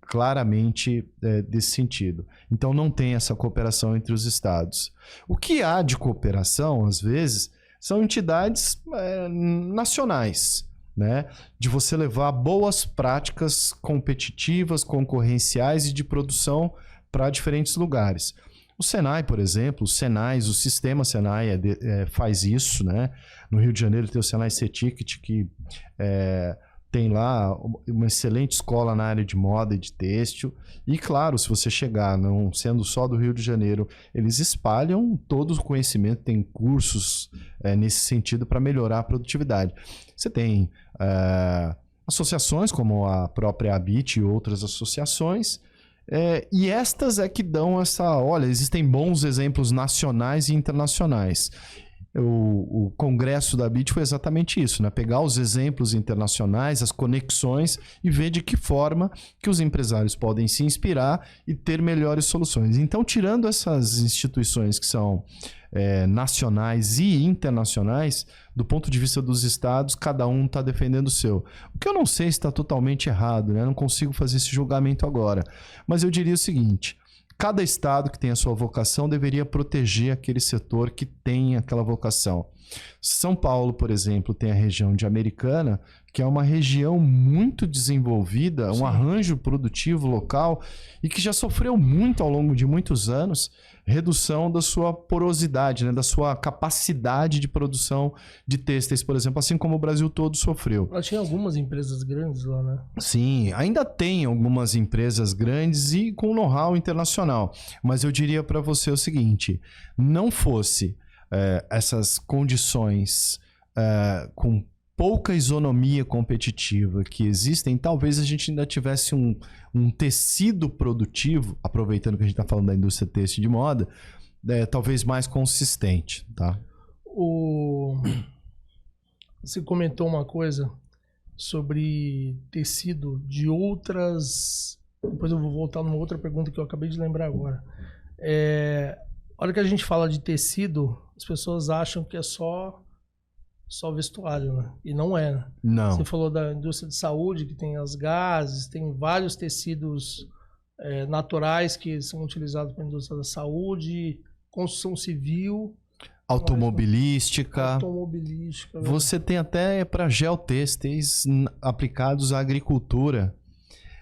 claramente desse sentido. Então não tem essa cooperação entre os estados. O que há de cooperação, às vezes, são entidades nacionais, né? De você levar boas práticas competitivas, concorrenciais e de produção para diferentes lugares. O Senai, por exemplo, o sistema Senai faz isso, né? No Rio de Janeiro tem o Senai C-Ticket, que tem lá uma excelente escola na área de moda e de têxtil. E claro, se você chegar, não sendo só do Rio de Janeiro, eles espalham todo o conhecimento, tem cursos nesse sentido para melhorar a produtividade. Você tem associações como a própria ABIT e outras associações, e estas que dão olha, existem bons exemplos nacionais e internacionais. O congresso da ABIT foi exatamente isso, né? Pegar os exemplos internacionais, as conexões e ver de que forma que os empresários podem se inspirar e ter melhores soluções. Então, tirando essas instituições que são nacionais e internacionais, do ponto de vista dos estados, cada um está defendendo o seu. O que eu não sei se está totalmente errado, né? Eu não consigo fazer esse julgamento agora. Mas eu diria o seguinte: cada estado que tem a sua vocação deveria proteger aquele setor que tem aquela vocação. São Paulo, por exemplo, tem a região de Americana, que é uma região muito desenvolvida, um arranjo produtivo local e que já sofreu muito ao longo de muitos anos redução da sua porosidade, né, da sua capacidade de produção de têxteis, por exemplo, assim como o Brasil todo sofreu. Ela tinha algumas empresas grandes lá, né? Sim, ainda tem algumas empresas grandes e com know-how internacional, mas eu diria para você o seguinte: não fosse essas condições com pouca isonomia competitiva que existem, talvez a gente ainda tivesse um tecido produtivo, aproveitando que a gente está falando da indústria têxtil de moda, talvez mais consistente, tá? Você comentou uma coisa sobre tecido de outras... Depois eu vou voltar numa outra pergunta que eu acabei de lembrar agora. A hora que a gente fala de tecido, as pessoas acham que é só vestuário, né? E não é, né? Não. Você falou da indústria de saúde, que tem as gases, tem vários tecidos naturais que são utilizados para a indústria da saúde, construção civil... Automobilística. Você tem até para geotêxteis aplicados à agricultura.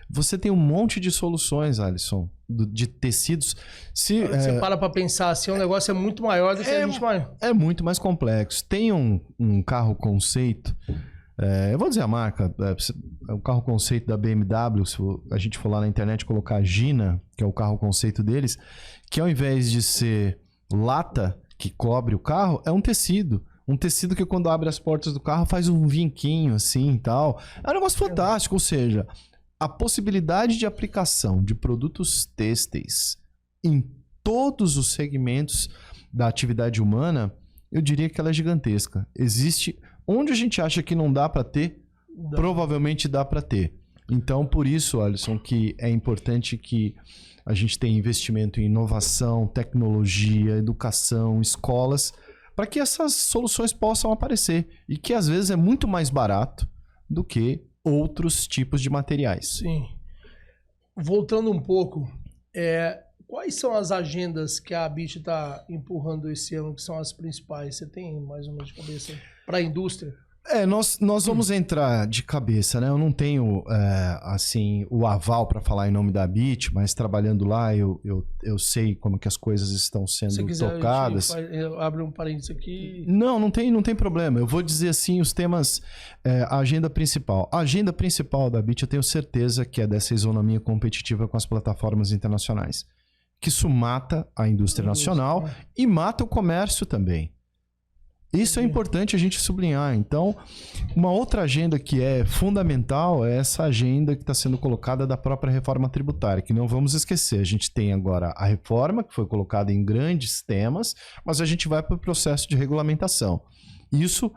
Você tem um monte de soluções, Alisson, de tecidos. Você para pensar assim, o negócio é muito maior do que a gente vai. É muito mais complexo. Tem um carro conceito, eu vou dizer a marca, é o carro conceito da BMW, se a gente for lá na internet colocar Gina, que é o carro conceito deles, que ao invés de ser lata que cobre o carro, é um tecido. Um tecido que quando abre as portas do carro faz um vinquinho assim e tal. É um negócio fantástico, ou seja... A possibilidade de aplicação de produtos têxteis em todos os segmentos da atividade humana, eu diria que ela é gigantesca. Existe... Onde a gente acha que não dá para ter, provavelmente dá para ter. Então, por isso, Alisson, que é importante que a gente tenha investimento em inovação, tecnologia, educação, escolas, para que essas soluções possam aparecer. E que, às vezes, é muito mais barato do que outros tipos de materiais. Sim. Voltando um pouco, quais são as agendas que a ABIT está empurrando esse ano, que são as principais? Você tem mais ou menos de cabeça para a indústria? Nós vamos entrar de cabeça, né? Eu não tenho, assim, o aval para falar em nome da ABIT, mas trabalhando lá, eu sei como que as coisas estão sendo tocadas. Abre um parênteses aqui. Não tem problema. Eu vou dizer assim os temas, a agenda principal. A agenda principal da ABIT, eu tenho certeza que é dessa isonomia competitiva com as plataformas internacionais. que isso mata a indústria nacional e mata o comércio também. Isso é importante a gente sublinhar. Então, uma outra agenda que é fundamental é essa agenda que está sendo colocada da própria reforma tributária, que não vamos esquecer. A gente tem agora a reforma, que foi colocada em grandes temas, mas a gente vai para o processo de regulamentação. Isso,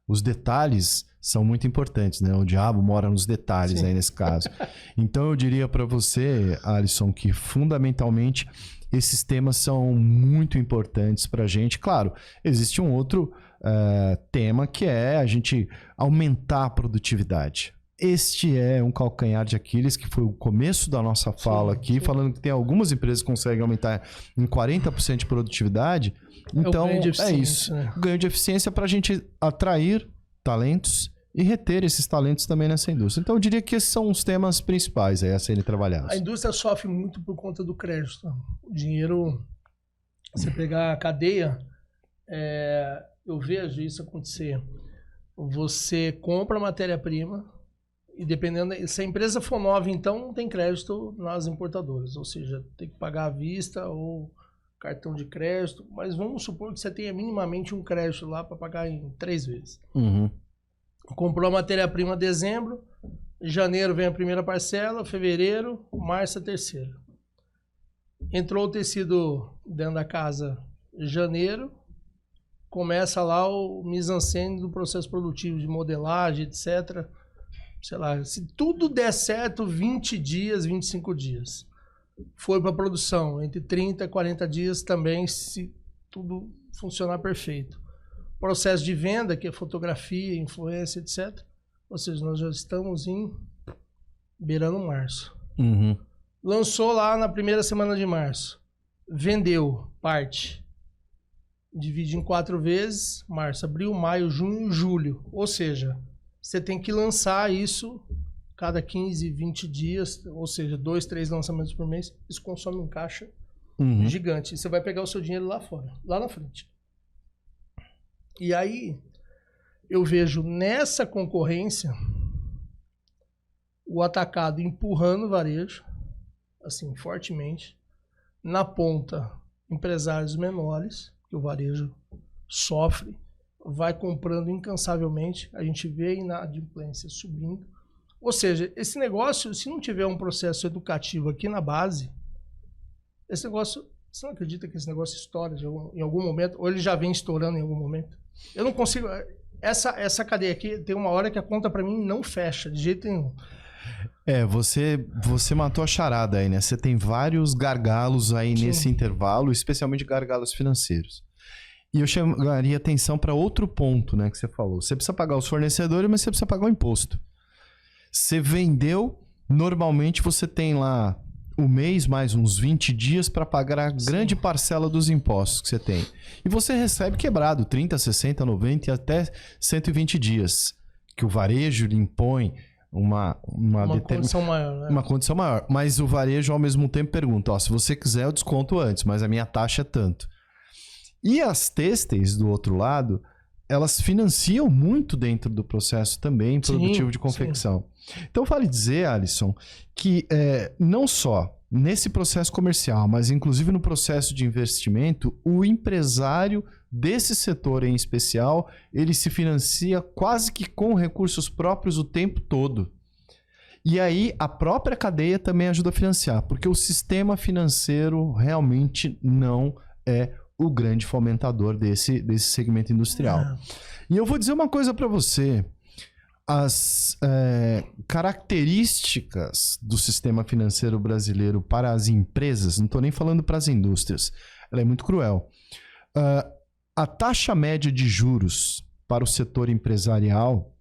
os detalhes são muito importantes, né? O diabo mora nos detalhes aí nesse caso. Então, eu diria para você, Alisson, que fundamentalmente esses temas são muito importantes para a gente. Claro, existe um outro tema que é a gente aumentar a produtividade. Este é um calcanhar de Aquiles, que foi o começo da nossa fala aqui, falando que tem algumas empresas que conseguem aumentar em 40% de produtividade. Então, é isso. Né? Ganho de eficiência para a gente atrair talentos e reter esses talentos também nessa indústria. Então, eu diria que esses são os temas principais aí a serem trabalhados. A indústria sofre muito por conta do crédito. O dinheiro, você pegar a cadeia, eu vejo isso acontecer. Você compra matéria-prima e dependendo... Se a empresa for nova, então, não tem crédito nas importadoras. Ou seja, tem que pagar à vista ou cartão de crédito. Mas vamos supor que você tenha minimamente um crédito lá para pagar em 3 vezes. Comprou a matéria-prima em dezembro, janeiro vem a primeira parcela, fevereiro, março a terceira. Entrou o tecido dentro da casa em janeiro, começa lá o mise-en-scène do processo produtivo de modelagem, etc. Sei lá, se tudo der certo, 20 dias, 25 dias. Foi para a produção, entre 30 e 40 dias também, se tudo funcionar perfeito. Processo de venda, que é fotografia, influência, etc. Ou seja, nós já estamos beirando março. Lançou lá na primeira semana de março. Vendeu parte. Divide em 4 vezes. Março, abril, maio, junho, julho. Ou seja, você tem que lançar isso cada 15, 20 dias. Ou seja, 2, 3 lançamentos por mês. Isso consome um caixa gigante. E você vai pegar o seu dinheiro lá fora, lá na frente. E aí, eu vejo nessa concorrência o atacado empurrando o varejo, assim, fortemente. Na ponta, empresários menores, que o varejo sofre, vai comprando incansavelmente. A gente vê a inadimplência subindo. Ou seja, esse negócio, se não tiver um processo educativo aqui na base, esse negócio... Você não acredita que esse negócio estoura em algum momento? Ou ele já vem estourando em algum momento? Eu não consigo... Essa cadeia aqui, tem uma hora que a conta para mim não fecha, de jeito nenhum. Você matou a charada aí, né? Você tem vários gargalos aí nesse intervalo, especialmente gargalos financeiros. E eu chamaria atenção para outro ponto, né, que você falou. Você precisa pagar os fornecedores, mas você precisa pagar o imposto. Você vendeu, normalmente você tem lá o mês mais uns 20 dias para pagar a grande parcela dos impostos que você tem. E você recebe quebrado 30, 60, 90 e até 120 dias. Que o varejo lhe impõe uma condição maior, né? Uma condição maior. Mas o varejo ao mesmo tempo pergunta, se você quiser eu desconto antes, mas a minha taxa é tanto. E as têxteis do outro lado, elas financiam muito dentro do processo também produtivo de confecção. Então vale dizer, Alisson, que não só nesse processo comercial, mas inclusive no processo de investimento, o empresário desse setor em especial, ele se financia quase que com recursos próprios o tempo todo. E aí a própria cadeia também ajuda a financiar, porque o sistema financeiro realmente não é o grande fomentador desse segmento industrial. E eu vou dizer uma coisa para você. As características do sistema financeiro brasileiro para as empresas, não estou nem falando para as indústrias, ela é muito cruel. A taxa média de juros para o setor empresarial,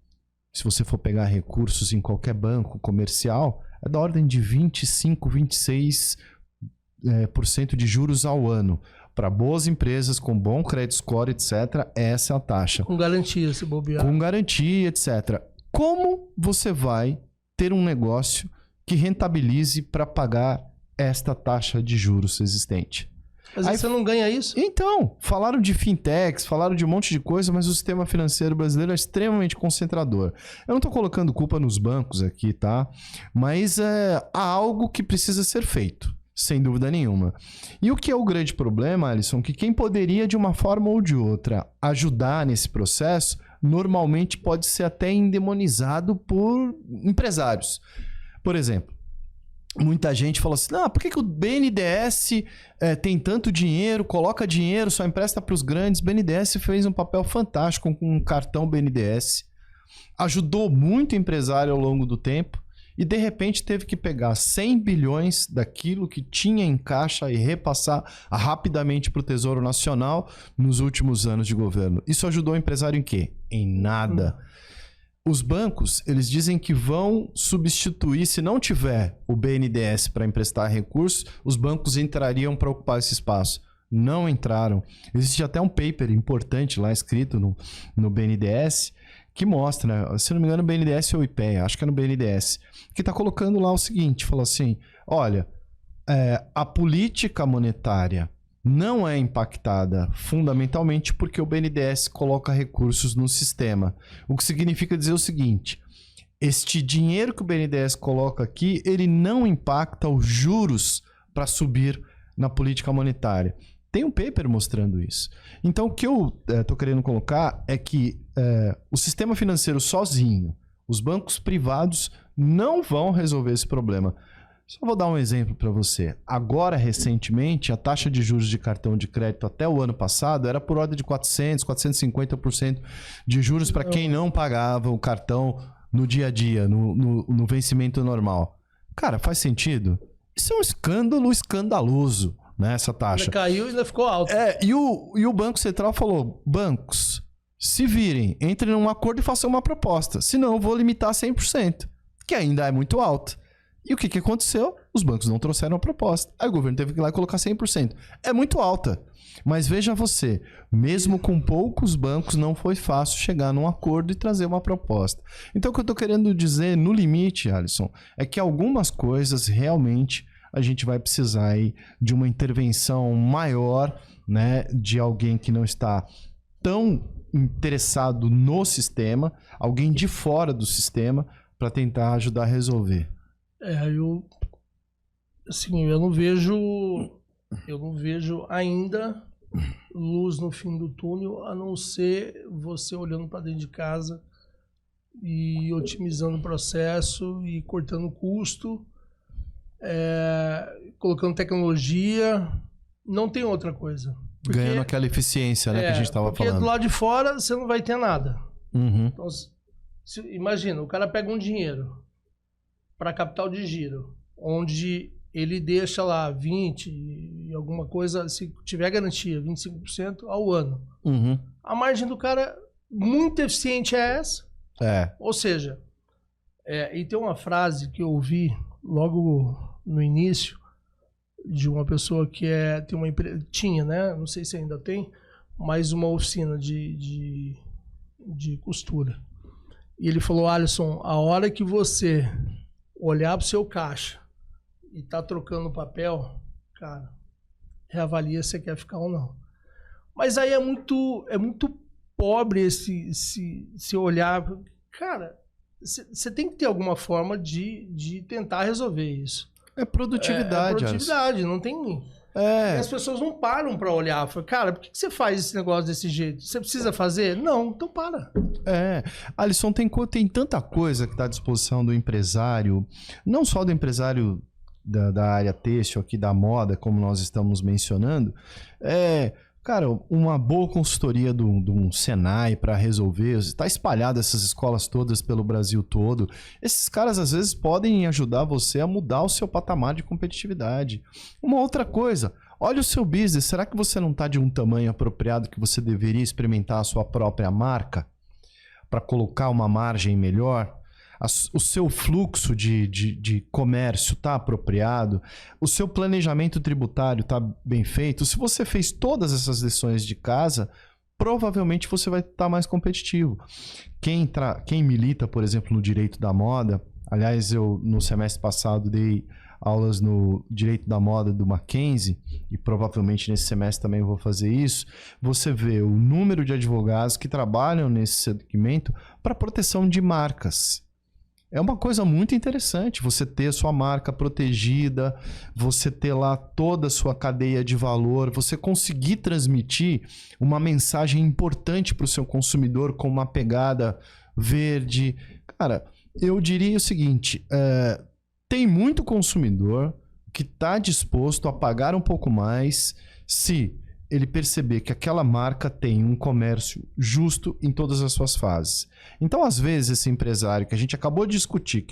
se você for pegar recursos em qualquer banco comercial, é da ordem de 25, 26% de juros ao ano. Para boas empresas, com bom credit score, etc., essa é a taxa. Com garantia, se bobear. Com garantia, etc. Como você vai ter um negócio que rentabilize para pagar esta taxa de juros existente? Mas aí você não ganha isso? Então, falaram de fintechs, falaram de um monte de coisa, mas o sistema financeiro brasileiro é extremamente concentrador. Eu não estou colocando culpa nos bancos aqui, tá? Mas há algo que precisa ser feito. Sem dúvida nenhuma. E o que é o grande problema, Alisson? Que quem poderia, de uma forma ou de outra, ajudar nesse processo, normalmente pode ser até endemonizado por empresários. Por exemplo, muita gente fala assim, por que o BNDES tem tanto dinheiro, coloca dinheiro, só empresta para os grandes? O BNDES fez um papel fantástico com um cartão BNDES, ajudou muito empresário ao longo do tempo e, de repente, teve que pegar 100 bilhões daquilo que tinha em caixa e repassar rapidamente para o Tesouro Nacional nos últimos anos de governo. Isso ajudou o empresário em quê? Em nada. Os bancos, eles dizem que vão substituir, se não tiver o BNDES para emprestar recursos, os bancos entrariam para ocupar esse espaço. Não entraram. Existe até um paper importante lá escrito no BNDES que mostra, se não me engano, o BNDES ou o IPEA, acho que é no BNDES, que está colocando lá o seguinte, falou assim, olha, a política monetária não é impactada fundamentalmente porque o BNDES coloca recursos no sistema. O que significa dizer o seguinte, este dinheiro que o BNDES coloca aqui, ele não impacta os juros para subir na política monetária. Tem um paper mostrando isso. Então, o que eu estou querendo colocar é que o sistema financeiro sozinho, os bancos privados não vão resolver esse problema. Só vou dar um exemplo para você. Agora, recentemente, a taxa de juros de cartão de crédito até o ano passado era por ordem de 400%, 450% de juros para quem não pagava o cartão no dia a dia, no vencimento normal. Cara, faz sentido? Isso é um escândalo escandaloso, né, essa taxa. Ainda caiu e ainda ficou alto. E o Banco Central falou, bancos, se virem, entrem num acordo e façam uma proposta. Senão, eu vou limitar a 100%, que ainda é muito alto. E o que aconteceu? Os bancos não trouxeram a proposta. Aí o governo teve que ir lá e colocar 100%. É muito alta. Mas veja você, mesmo com poucos bancos, não foi fácil chegar num acordo e trazer uma proposta. Então, o que eu estou querendo dizer, no limite, Alisson, é que algumas coisas realmente a gente vai precisar aí de uma intervenção maior, né, de alguém que não está tão interessado no sistema, alguém de fora do sistema, para tentar ajudar a resolver. Eu não vejo ainda luz no fim do túnel, a não ser você olhando para dentro de casa e otimizando o processo e cortando custo, colocando tecnologia, não tem outra coisa. Ganhando aquela eficiência, né, que a gente estava falando. Porque do lado de fora você não vai ter nada. Uhum. Então, imagina, o cara pega um dinheiro para capital de giro, onde ele deixa lá 20 e alguma coisa, se tiver garantia, 25% ao ano. Uhum. A margem do cara muito eficiente é essa. Ou seja, e tem uma frase que eu ouvi logo no início de uma pessoa que tem uma empresa, tinha, né? Não sei se ainda tem, mas uma oficina de costura. E ele falou, Alisson, a hora que você olhar para o seu caixa e tá trocando papel, cara, reavalia se você quer ficar ou não. Mas aí é muito pobre se olhar. Cara, você tem que ter alguma forma de tentar resolver isso. É produtividade. Produtividade, não tem... E as pessoas não param para olhar. Falam, cara, por que você faz esse negócio desse jeito? Você precisa fazer? Não, então para. Alisson, tem tanta coisa que está à disposição do empresário, não só do empresário da área têxtil aqui, da moda, como nós estamos mencionando. Cara, uma boa consultoria de um Senai para resolver, está espalhado essas escolas todas pelo Brasil todo. Esses caras, às vezes, podem ajudar você a mudar o seu patamar de competitividade. Uma outra coisa, olha o seu business, será que você não está de um tamanho apropriado que você deveria experimentar a sua própria marca para colocar uma margem melhor? O seu fluxo de comércio está apropriado? O seu planejamento tributário está bem feito? Se você fez todas essas lições de casa, provavelmente você vai estar mais competitivo. Quem milita, por exemplo, no direito da moda, aliás, eu no semestre passado dei aulas no direito da moda do Mackenzie, e provavelmente nesse semestre também vou fazer isso. Você vê o número de advogados que trabalham nesse segmento para proteção de marcas. É uma coisa muito interessante você ter sua marca protegida, você ter lá toda a sua cadeia de valor, você conseguir transmitir uma mensagem importante para o seu consumidor com uma pegada verde. Cara, eu diria o seguinte, tem muito consumidor que está disposto a pagar um pouco mais se ele perceber que aquela marca tem um comércio justo em todas as suas fases. Então, às vezes, esse empresário que a gente acabou de discutir,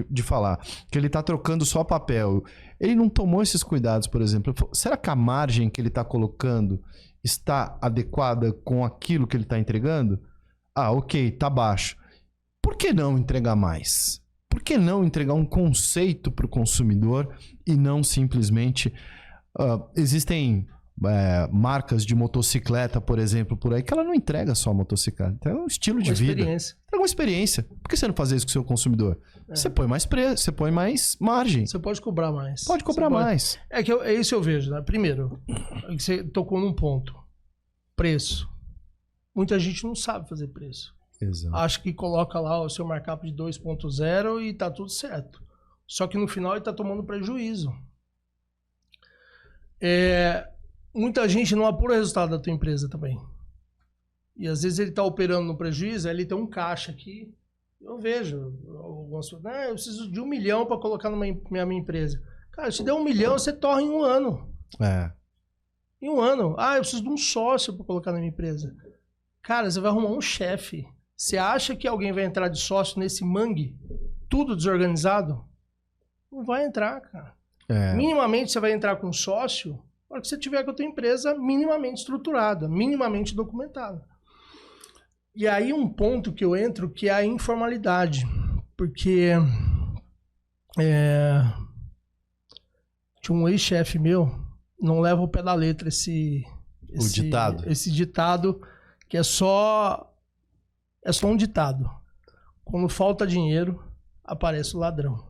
de falar, que ele está trocando só papel, ele não tomou esses cuidados, por exemplo. Será que a margem que ele está colocando está adequada com aquilo que ele está entregando? Ah, ok, tá baixo. Por que não entregar mais? Por que não entregar um conceito para o consumidor e não simplesmente... existem... marcas de motocicleta, por exemplo, por aí, que ela não entrega só motocicleta, entrega um estilo de vida. Entrega uma experiência. Por que você não fazer isso com o seu consumidor? Você põe mais preço, você põe mais margem. Você pode cobrar mais. Pode cobrar mais. É isso eu vejo, né? Primeiro, você tocou num ponto. Preço. Muita gente não sabe fazer preço. Exato. Acha que coloca lá o seu markup de 2.0 e tá tudo certo. Só que no final ele tá tomando prejuízo. Muita gente não apura o resultado da tua empresa também. E às vezes ele está operando no prejuízo, aí ele tem um caixa aqui. Eu vejo algumas pessoas, eu preciso de 1 milhão para colocar na minha empresa. Cara, se der 1 milhão, você torra em 1 ano. Em 1 ano. Eu preciso de um sócio para colocar na minha empresa. Cara, você vai arrumar um chefe. Você acha que alguém vai entrar de sócio nesse mangue? Tudo desorganizado? Não vai entrar, cara. Minimamente você vai entrar com um sócio... Na hora que você tiver com a tua empresa minimamente estruturada, minimamente documentada. E aí um ponto que eu entro que é a informalidade. Porque tinha um ex-chefe meu, não leva ao pé da letra esse ditado, que é só um ditado. Quando falta dinheiro, aparece o ladrão.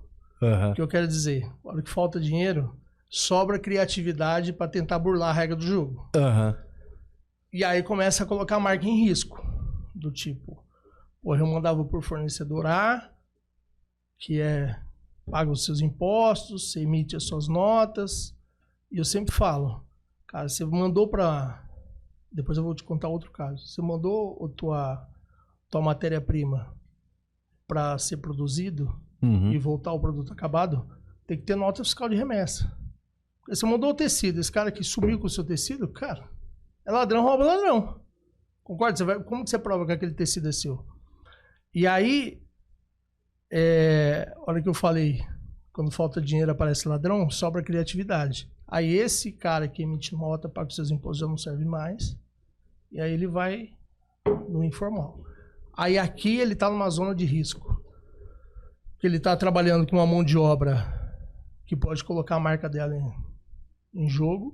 O que eu quero dizer? Na hora que falta dinheiro... sobra criatividade para tentar burlar a regra do jogo. E aí começa a colocar a marca em risco. Do tipo, eu mandava por fornecedor A, que paga os seus impostos, você emite as suas notas. E eu sempre falo, cara, você mandou para... Depois eu vou te contar outro caso. Você mandou tua matéria-prima para ser produzido e voltar ao produto acabado, tem que ter nota fiscal de remessa. Você mandou o tecido, esse cara que sumiu com o seu tecido, cara, é ladrão, rouba ladrão. Concorda? Como que você prova que aquele tecido é seu? E aí, olha que eu falei, quando falta dinheiro aparece ladrão, sobra criatividade. Aí esse cara que emite nota, paga os seus impostos, já não serve mais. E aí ele vai no informal. Aí aqui ele está numa zona de risco. Porque ele está trabalhando com uma mão de obra que pode colocar a marca dela em jogo,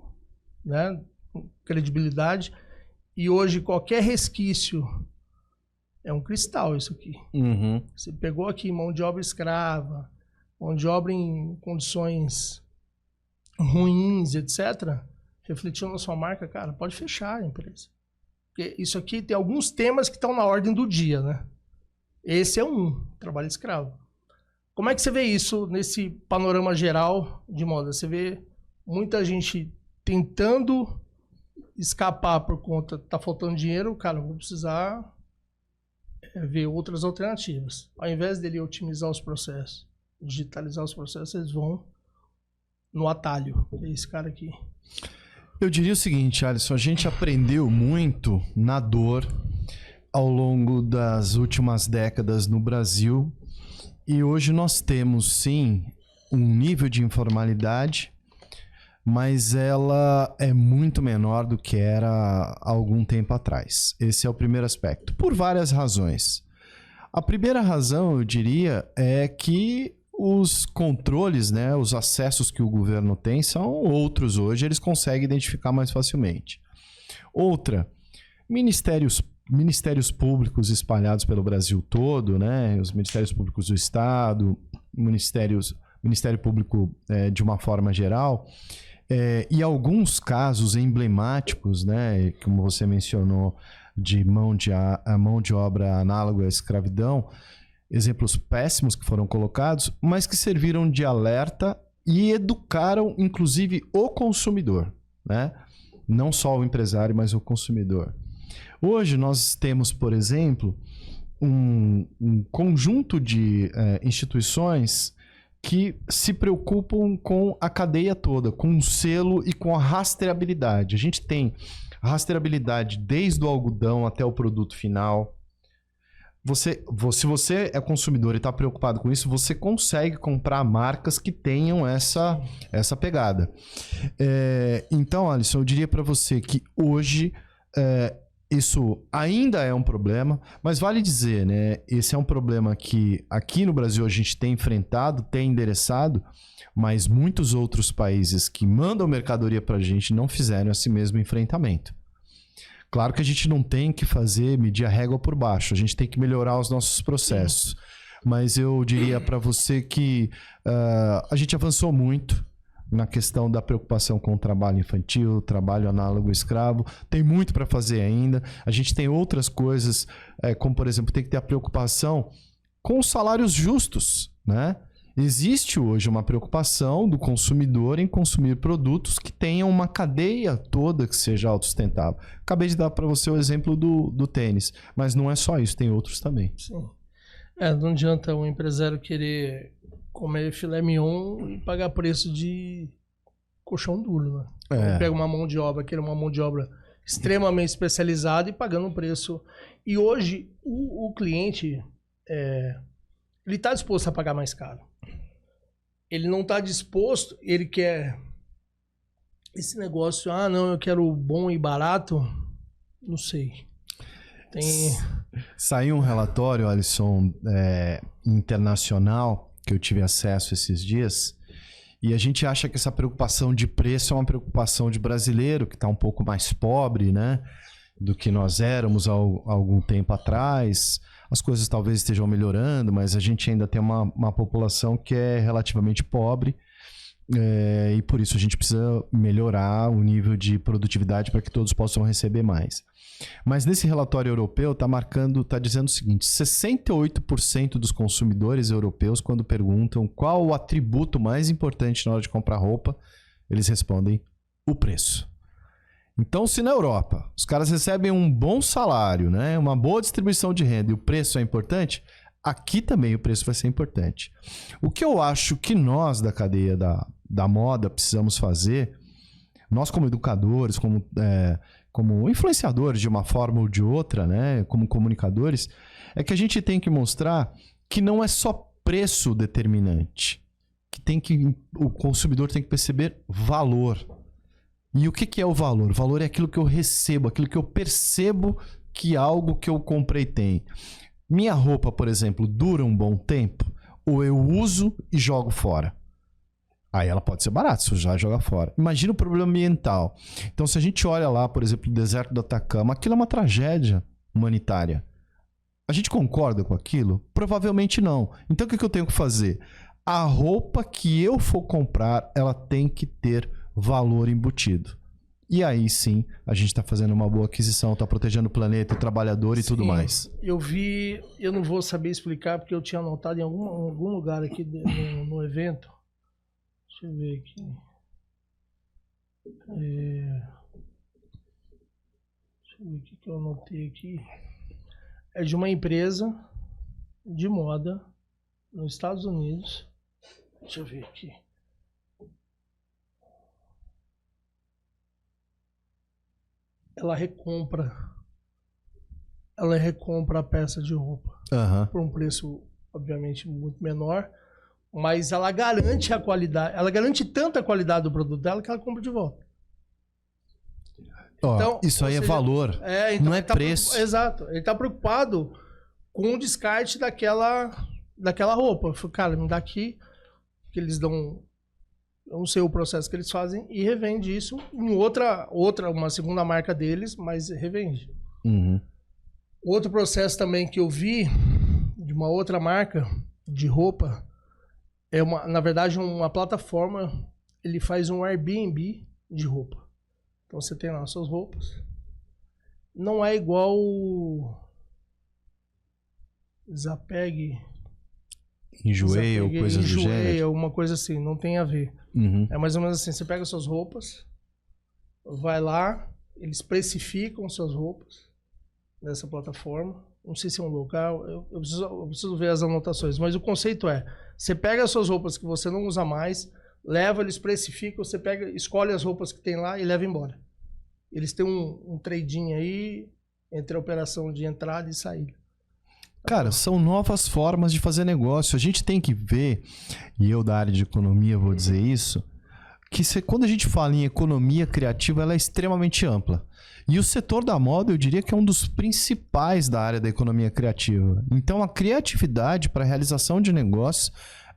né? Credibilidade. E hoje qualquer resquício é um cristal isso aqui. Você pegou aqui mão de obra escrava, mão de obra em condições ruins, etc. Refletindo na sua marca, cara, pode fechar a empresa. Porque isso aqui tem alguns temas que estão na ordem do dia, né? Esse é trabalho escravo. Como é que você vê isso nesse panorama geral de moda? Você vê muita gente tentando escapar por conta tá faltando dinheiro, cara, vou precisar ver outras alternativas. Ao invés dele otimizar os processos, digitalizar os processos, eles vão no atalho. É esse cara aqui. Eu diria o seguinte, Alisson, a gente aprendeu muito na dor ao longo das últimas décadas no Brasil e hoje nós temos, sim, um nível de informalidade, mas ela é muito menor do que era há algum tempo atrás. Esse é o primeiro aspecto, por várias razões. A primeira razão, eu diria, é que os controles, né, os acessos que o governo tem são outros hoje, eles conseguem identificar mais facilmente. Outra, ministérios públicos espalhados pelo Brasil todo, né, os ministérios públicos do Estado, Ministério Público de uma forma geral, e alguns casos emblemáticos, né, como você mencionou, de mão de obra análoga à escravidão, exemplos péssimos que foram colocados, mas que serviram de alerta e educaram, inclusive, o consumidor, né? Não só o empresário, mas o consumidor. Hoje nós temos, por exemplo, um conjunto de instituições que se preocupam com a cadeia toda, com o selo e com a rastreabilidade. A gente tem rastreabilidade desde o algodão até o produto final. Se você é consumidor e está preocupado com isso, você consegue comprar marcas que tenham essa pegada. Então, Alisson, eu diria para você que hoje isso ainda é um problema, mas vale dizer, né? Esse é um problema que aqui no Brasil a gente tem enfrentado, tem endereçado, mas muitos outros países que mandam mercadoria para a gente não fizeram esse mesmo enfrentamento. Claro que a gente não tem que medir a régua por baixo, a gente tem que melhorar os nossos processos. Mas eu diria para você que a gente avançou muito na questão da preocupação com o trabalho infantil, trabalho análogo escravo. Tem muito para fazer ainda. A gente tem outras coisas, como por exemplo, tem que ter a preocupação com os salários justos, né? Existe hoje uma preocupação do consumidor em consumir produtos que tenham uma cadeia toda que seja autossustentável. Acabei de dar para você o exemplo do tênis, mas não é só isso, tem outros também. Sim. Não adianta um empresário querer comer filé mignon e pagar preço de colchão duro, né? Ele pega uma mão de obra, que é uma mão de obra extremamente especializada e pagando um preço. E hoje o cliente ele está disposto a pagar mais caro. Ele não está disposto, ele quer esse negócio, não, eu quero bom e barato, não sei. Saiu um relatório, Alisson, internacional, que eu tive acesso esses dias, e a gente acha que essa preocupação de preço é uma preocupação de brasileiro, que está um pouco mais pobre, né, do que nós éramos há algum tempo atrás. As coisas talvez estejam melhorando, mas a gente ainda tem uma população que é relativamente pobre, e por isso a gente precisa melhorar o nível de produtividade para que todos possam receber mais. Mas nesse relatório europeu está dizendo o seguinte: 68% dos consumidores europeus, quando perguntam qual o atributo mais importante na hora de comprar roupa, eles respondem o preço. Então, se na Europa os caras recebem um bom salário, né, uma boa distribuição de renda e o preço é importante, aqui também o preço vai ser importante. O que eu acho que nós da cadeia da moda precisamos fazer, nós como educadores, como influenciadores de uma forma ou de outra, né, como comunicadores, é que a gente tem que mostrar que não é só preço determinante, o consumidor tem que perceber valor. E o que é o valor? O valor é aquilo que eu recebo, aquilo que eu percebo que algo que eu comprei tem. Minha roupa, por exemplo, dura um bom tempo, ou eu uso e jogo fora. Aí ela pode ser barata, se já joga fora. Imagina o problema ambiental. Então, se a gente olha lá, por exemplo, o deserto do Atacama, aquilo é uma tragédia humanitária. A gente concorda com aquilo? Provavelmente não. Então, o que eu tenho que fazer? A roupa que eu for comprar, ela tem que ter valor embutido. E aí sim, a gente está fazendo uma boa aquisição, está protegendo o planeta, o trabalhador e tudo mais. Eu não vou saber explicar, porque eu tinha anotado em algum lugar aqui no evento. Deixa eu ver aqui. Deixa eu ver o que eu anotei aqui. É de uma empresa de moda nos Estados Unidos. Deixa eu ver aqui. Ela recompra a peça de roupa por um preço, obviamente, muito menor, mas ela garante a qualidade, ela garante tanta qualidade do produto dela que ela compra de volta. Então, isso aí é valor, então não é preço. Exato, ele está preocupado com o descarte daquela roupa. Eu falei, cara, me dá aqui, que eles dão... Eu não sei o processo que eles fazem e revende isso em uma segunda marca deles, mas revende. Uhum. Outro processo também que eu vi de uma outra marca de roupa na verdade, uma plataforma. Ele faz um Airbnb de roupa. Então você tem lá as suas roupas. Não é igual o Zapeg. Enjoei ou coisas do gênero. Alguma coisa assim, não tem a ver. Uhum. É mais ou menos assim, você pega suas roupas, vai lá, eles precificam suas roupas nessa plataforma. Não sei se é um local, eu preciso ver as anotações, mas o conceito é, você pega as suas roupas que você não usa mais, leva, eles precificam, você pega, escolhe as roupas que tem lá e leva embora. Eles têm um trading aí entre a operação de entrada e saída. Cara, são novas formas de fazer negócio. A gente tem que ver, e eu da área de economia vou dizer isso, que quando a gente fala em economia criativa, ela é extremamente ampla. E o setor da moda, eu diria que é um dos principais da área da economia criativa. Então, a criatividade para a realização de negócios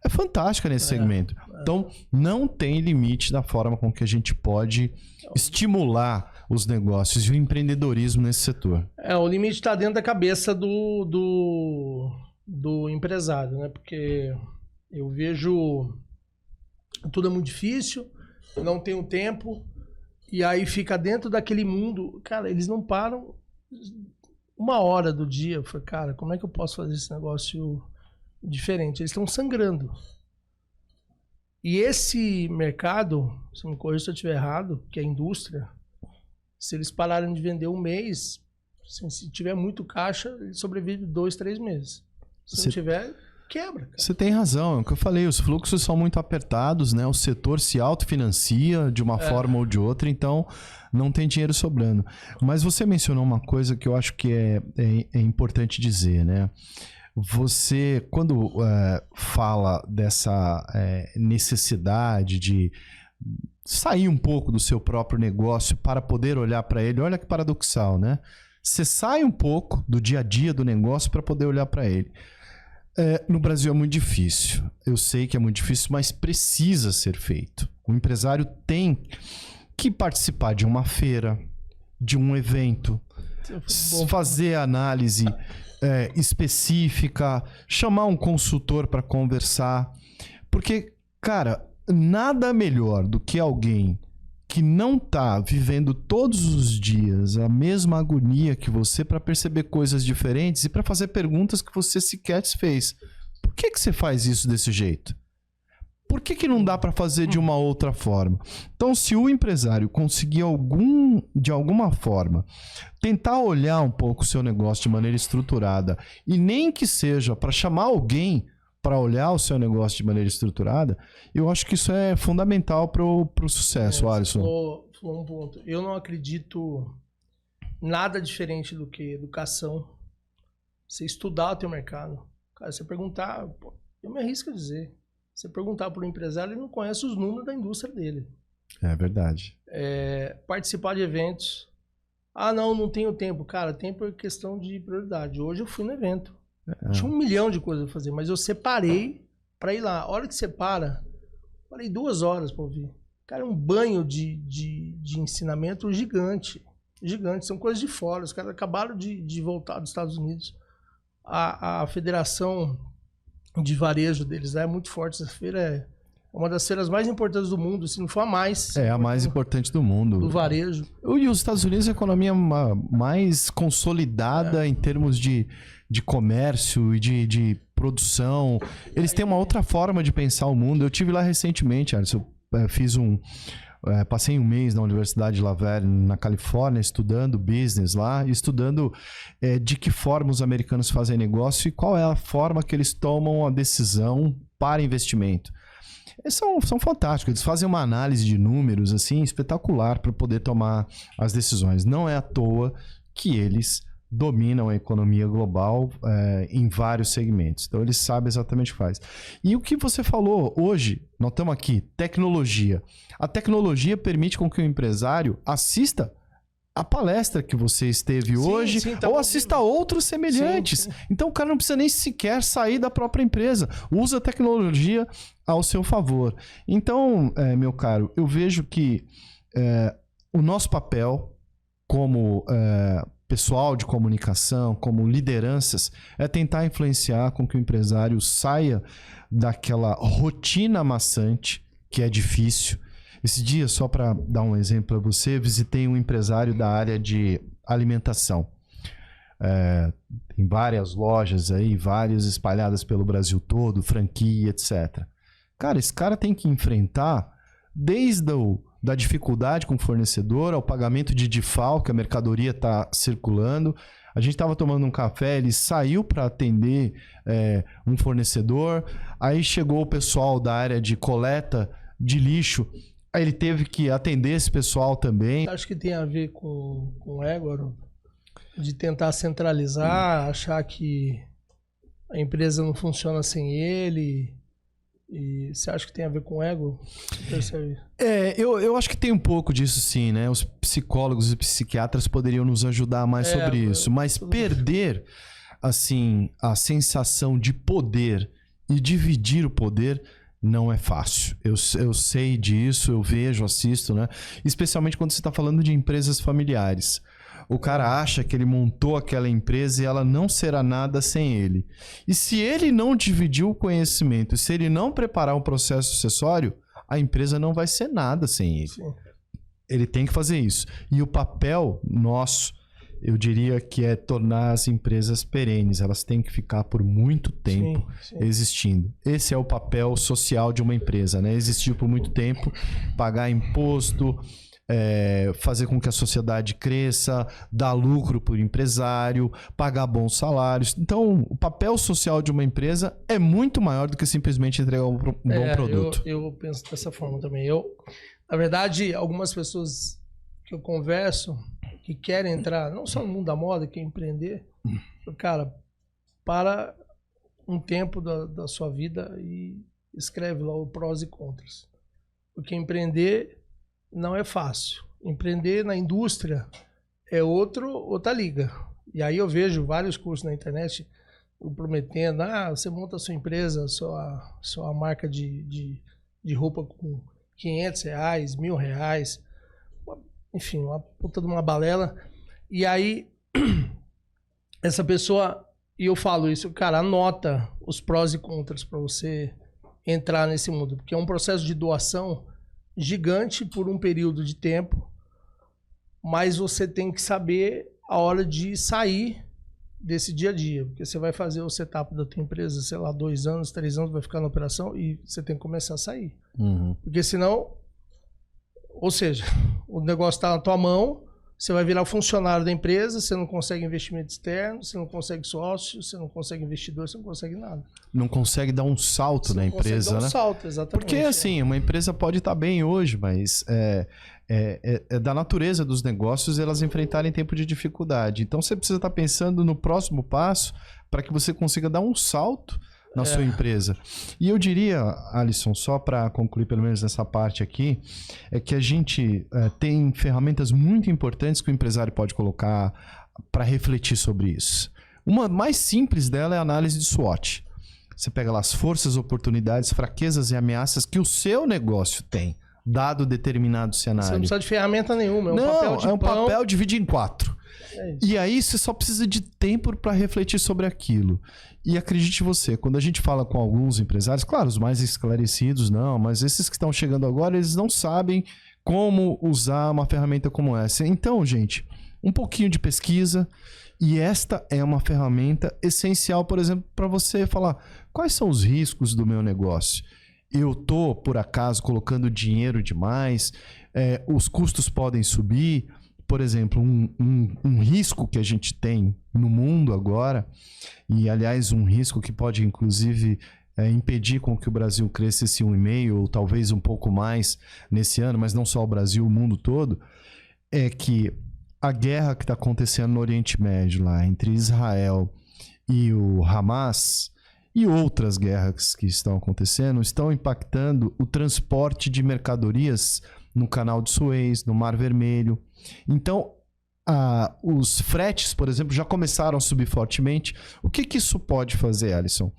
é fantástica nesse segmento. Então, não tem limite da forma com que a gente pode estimular os negócios e o empreendedorismo nesse setor. O limite está dentro da cabeça do empresário, né? Porque eu vejo tudo é muito difícil, não tenho tempo, e aí fica dentro daquele mundo. Cara, eles não param uma hora do dia. Eu falei, cara, como é que eu posso fazer esse negócio diferente? Eles estão sangrando. E esse mercado, se me corrija se eu estiver errado, que é a indústria, se eles pararem de vender um mês, assim, se tiver muito caixa, ele sobrevive 2, 3 meses. Se não tiver, quebra. Você tem razão, é o que eu falei, os fluxos são muito apertados, né? O setor se autofinancia de uma forma ou de outra, então não tem dinheiro sobrando. Mas você mencionou uma coisa que eu acho que é importante dizer, né? Você, quando fala dessa necessidade de sair um pouco do seu próprio negócio para poder olhar para ele, olha que paradoxal, né? Você sai um pouco do dia a dia do negócio para poder olhar para ele. No Brasil é muito difícil. Eu sei que é muito difícil, mas precisa ser feito. O empresário tem que participar de uma feira, de um evento, fazer análise específica, chamar um consultor para conversar. Porque, cara, nada melhor do que alguém que não está vivendo todos os dias a mesma agonia que você para perceber coisas diferentes e para fazer perguntas que você sequer se fez. Por que você faz isso desse jeito? Por que não dá para fazer de uma outra forma? Então, se o empresário conseguir de alguma forma tentar olhar um pouco o seu negócio de maneira estruturada, e nem que seja para chamar alguém para olhar o seu negócio de maneira estruturada, eu acho que isso é fundamental para o sucesso, Alisson. Falou um ponto. Eu não acredito nada diferente do que educação. Você estudar o teu mercado. Cara, você perguntar, eu me arrisco a dizer, você perguntar para o empresário, ele não conhece os números da indústria dele. É verdade. Participar de eventos. Ah, não tenho tempo. Cara, tempo é questão de prioridade. Hoje eu fui no evento. Tinha 1 milhão de coisas a fazer, mas eu separei para ir lá. A hora que você parei 2 horas para ouvir. Cara, é um banho de ensinamento gigante. Gigante. São coisas de fora. Os caras acabaram de voltar dos Estados Unidos. A federação de varejo deles é muito forte. Essa feira é uma das feiras mais importantes do mundo, se não for a mais. É a mais importante do mundo. Do varejo. E os Estados Unidos é a economia mais consolidada em termos de comércio e de produção. Eles têm uma outra forma de pensar o mundo. Eu estive lá recentemente, Alisson. Eu fiz passei 1 mês na Universidade de Laverne, na Califórnia, estudando business lá, estudando de que forma os americanos fazem negócio e qual é a forma que eles tomam a decisão para investimento. Eles são fantásticos, eles fazem uma análise de números assim espetacular para poder tomar as decisões. Não é à toa que eles dominam a economia global em vários segmentos. Então, eles sabem exatamente o que faz. E o que você falou hoje, nós estamos aqui, tecnologia. A tecnologia permite com que o empresário assista a palestra que você esteve hoje ou assista a outros semelhantes. Sim. Então, o cara não precisa nem sequer sair da própria empresa. Usa a tecnologia ao seu favor. Então, meu caro, eu vejo que o nosso papel como pessoal de comunicação, como lideranças, é tentar influenciar com que o empresário saia daquela rotina maçante, que é difícil. Esse dia, só para dar um exemplo para você, visitei um empresário da área de alimentação. Tem várias lojas aí, várias espalhadas pelo Brasil todo, franquia, etc. Cara, esse cara tem que enfrentar desde da dificuldade com o fornecedor ao pagamento de DIFAL, que a mercadoria está circulando. A gente estava tomando um café, ele saiu para atender um fornecedor, aí chegou o pessoal da área de coleta de lixo, aí ele teve que atender esse pessoal também. Acho que tem a ver com o ego, Haroldo, de tentar centralizar, achar que a empresa não funciona sem ele. E você acha que tem a ver com ego? Eu acho que tem um pouco disso sim, né? Os psicólogos e psiquiatras poderiam nos ajudar mais sobre isso. Mas perder, assim, a sensação de poder e dividir o poder não é fácil. Eu sei disso, eu vejo, assisto, né? Especialmente quando você está falando de empresas familiares. O cara acha que ele montou aquela empresa e ela não será nada sem ele. E se ele não dividir o conhecimento, se ele não preparar um processo sucessório, a empresa não vai ser nada sem ele. Sim. Ele tem que fazer isso. E o papel nosso, eu diria que é tornar as empresas perenes. Elas têm que ficar por muito tempo existindo. Esse é o papel social de uma empresa, né? Existir por muito tempo, pagar imposto, fazer com que a sociedade cresça, dar lucro para o empresário, pagar bons salários. Então, o papel social de uma empresa é muito maior do que simplesmente entregar um bom produto. Eu penso dessa forma também. Na verdade, algumas pessoas que eu converso que querem entrar, não só no mundo da moda, que querem empreender, cara, para um tempo da sua vida e escreve lá o prós e contras. Porque empreender não é fácil. Empreender na indústria é outra liga. E aí eu vejo vários cursos na internet prometendo, você monta a sua empresa, sua marca de roupa com R$500, R$1.000, enfim, uma puta de uma balela. E aí, essa pessoa, e eu falo isso, cara, anota os prós e contras para você entrar nesse mundo, porque é um processo de doação gigante por um período de tempo, mas você tem que saber a hora de sair desse dia a dia, porque você vai fazer o setup da tua empresa, sei lá, 2 anos, 3 anos, vai ficar na operação e você tem que começar a sair. Porque senão, ou seja, o negócio está na tua mão, você vai virar funcionário da empresa, você não consegue investimento externo, você não consegue sócio, você não consegue investidor, você não consegue nada. Não consegue dar um salto na empresa, né? Dar um salto, exatamente. Porque, assim, uma empresa pode estar bem hoje, mas é da natureza dos negócios elas enfrentarem tempo de dificuldade. Então, você precisa estar pensando no próximo passo para que você consiga dar um salto na sua empresa. E eu diria, Alisson, só para concluir pelo menos nessa parte aqui, é que a gente tem ferramentas muito importantes que o empresário pode colocar para refletir sobre isso. Uma mais simples dela é a análise de SWOT. Você pega lá as forças, oportunidades, fraquezas e ameaças que o seu negócio tem, dado determinado cenário. Você não precisa de ferramenta nenhuma, um papel dividido em 4. E aí você só precisa de tempo para refletir sobre aquilo. E acredite você, quando a gente fala com alguns empresários, claro, os mais esclarecidos não, mas esses que estão chegando agora, eles não sabem como usar uma ferramenta como essa. Então, gente, um pouquinho de pesquisa, e esta é uma ferramenta essencial, por exemplo, para você falar quais são os riscos do meu negócio. Eu estou, por acaso, colocando dinheiro demais, os custos podem subir. Por exemplo, um risco que a gente tem no mundo agora, e aliás um risco que pode inclusive impedir com que o Brasil cresça esse 1,5% ou talvez um pouco mais nesse ano, mas não só o Brasil, o mundo todo, é que a guerra que está acontecendo no Oriente Médio lá entre Israel e o Hamas e outras guerras que estão acontecendo estão impactando o transporte de mercadorias no Canal de Suez, no Mar Vermelho. Então, os fretes, por exemplo, já começaram a subir fortemente. O que isso pode fazer, Alisson?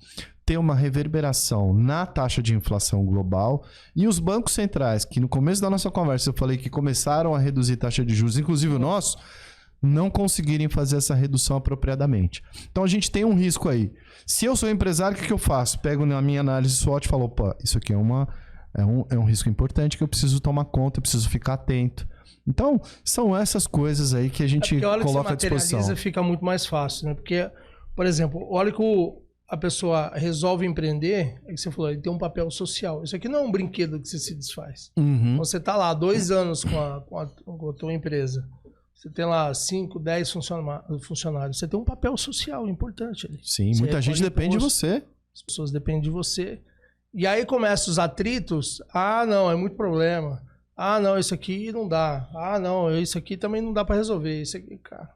Ter uma reverberação na taxa de inflação global e os bancos centrais, que no começo da nossa conversa eu falei que começaram a reduzir taxa de juros, inclusive o nosso, não conseguirem fazer essa redução apropriadamente. Então, a gente tem um risco aí. Se eu sou empresário, o que eu faço? Pego na minha análise SWOT e falo, opa, isso aqui é uma É um risco importante que eu preciso tomar conta, eu preciso ficar atento. Então, são essas coisas aí que a gente coloca à disposição. Fica muito mais fácil, né? Porque, por exemplo, olha que a pessoa resolve empreender, é que você falou, ele tem um papel social. Isso aqui não é um brinquedo que você se desfaz. Uhum. Você está lá 2 anos com a tua empresa, você tem lá 5, 10 funcionários, você tem um papel social importante ali. Sim, muita gente depende de você. As pessoas dependem de você. E aí começam os atritos. Ah, não, é muito problema. Ah, não, isso aqui não dá. Ah, não, isso aqui também não dá para resolver. Isso aqui, cara.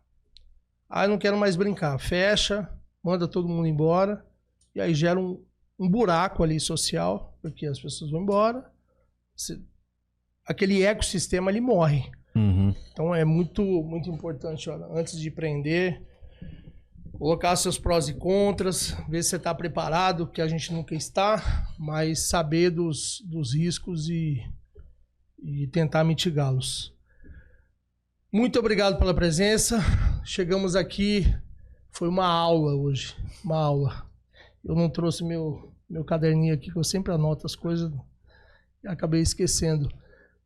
Ah, eu não quero mais brincar. Fecha, manda todo mundo embora. E aí gera um buraco ali social, porque as pessoas vão embora. Aquele ecossistema ali morre. Uhum. Então é muito, muito importante, olha, antes de empreender, colocar seus prós e contras, ver se você está preparado, que a gente nunca está, mas saber dos riscos e tentar mitigá-los. Muito obrigado pela presença. Chegamos aqui, foi uma aula hoje, uma aula. Eu não trouxe meu caderninho aqui, que eu sempre anoto as coisas e acabei esquecendo.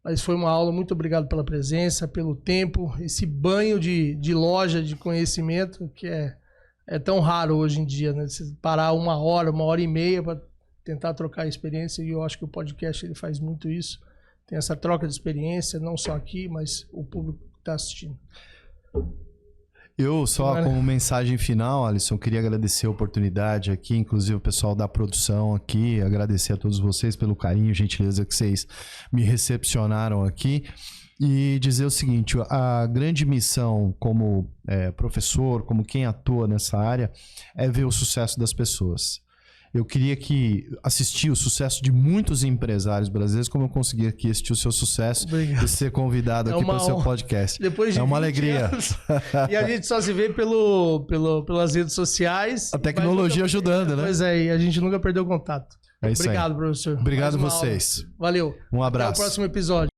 Mas foi uma aula, muito obrigado pela presença, pelo tempo, esse banho de loja de conhecimento que é tão raro hoje em dia, né? Você parar 1 hora, 1h30 para tentar trocar experiência, e eu acho que o podcast ele faz muito isso. Tem essa troca de experiência, não só aqui, mas o público que está assistindo. Eu só, como mensagem final, Alisson, queria agradecer a oportunidade aqui, inclusive o pessoal da produção aqui, agradecer a todos vocês pelo carinho e gentileza que vocês me recepcionaram aqui. E dizer o seguinte, a grande missão como professor, como quem atua nessa área, é ver o sucesso das pessoas. Eu queria assistir o sucesso de muitos empresários brasileiros, como eu consegui aqui assistir o seu sucesso. Obrigado. E ser convidado aqui para o seu podcast. Depois de uma alegria. Anos, e a gente só se vê pelas redes sociais. A tecnologia ajudando, né? Pois é, e a gente nunca perdeu contato. É isso Obrigado, aí. professor. Obrigado a vocês. Valeu. Um abraço. Até o próximo episódio.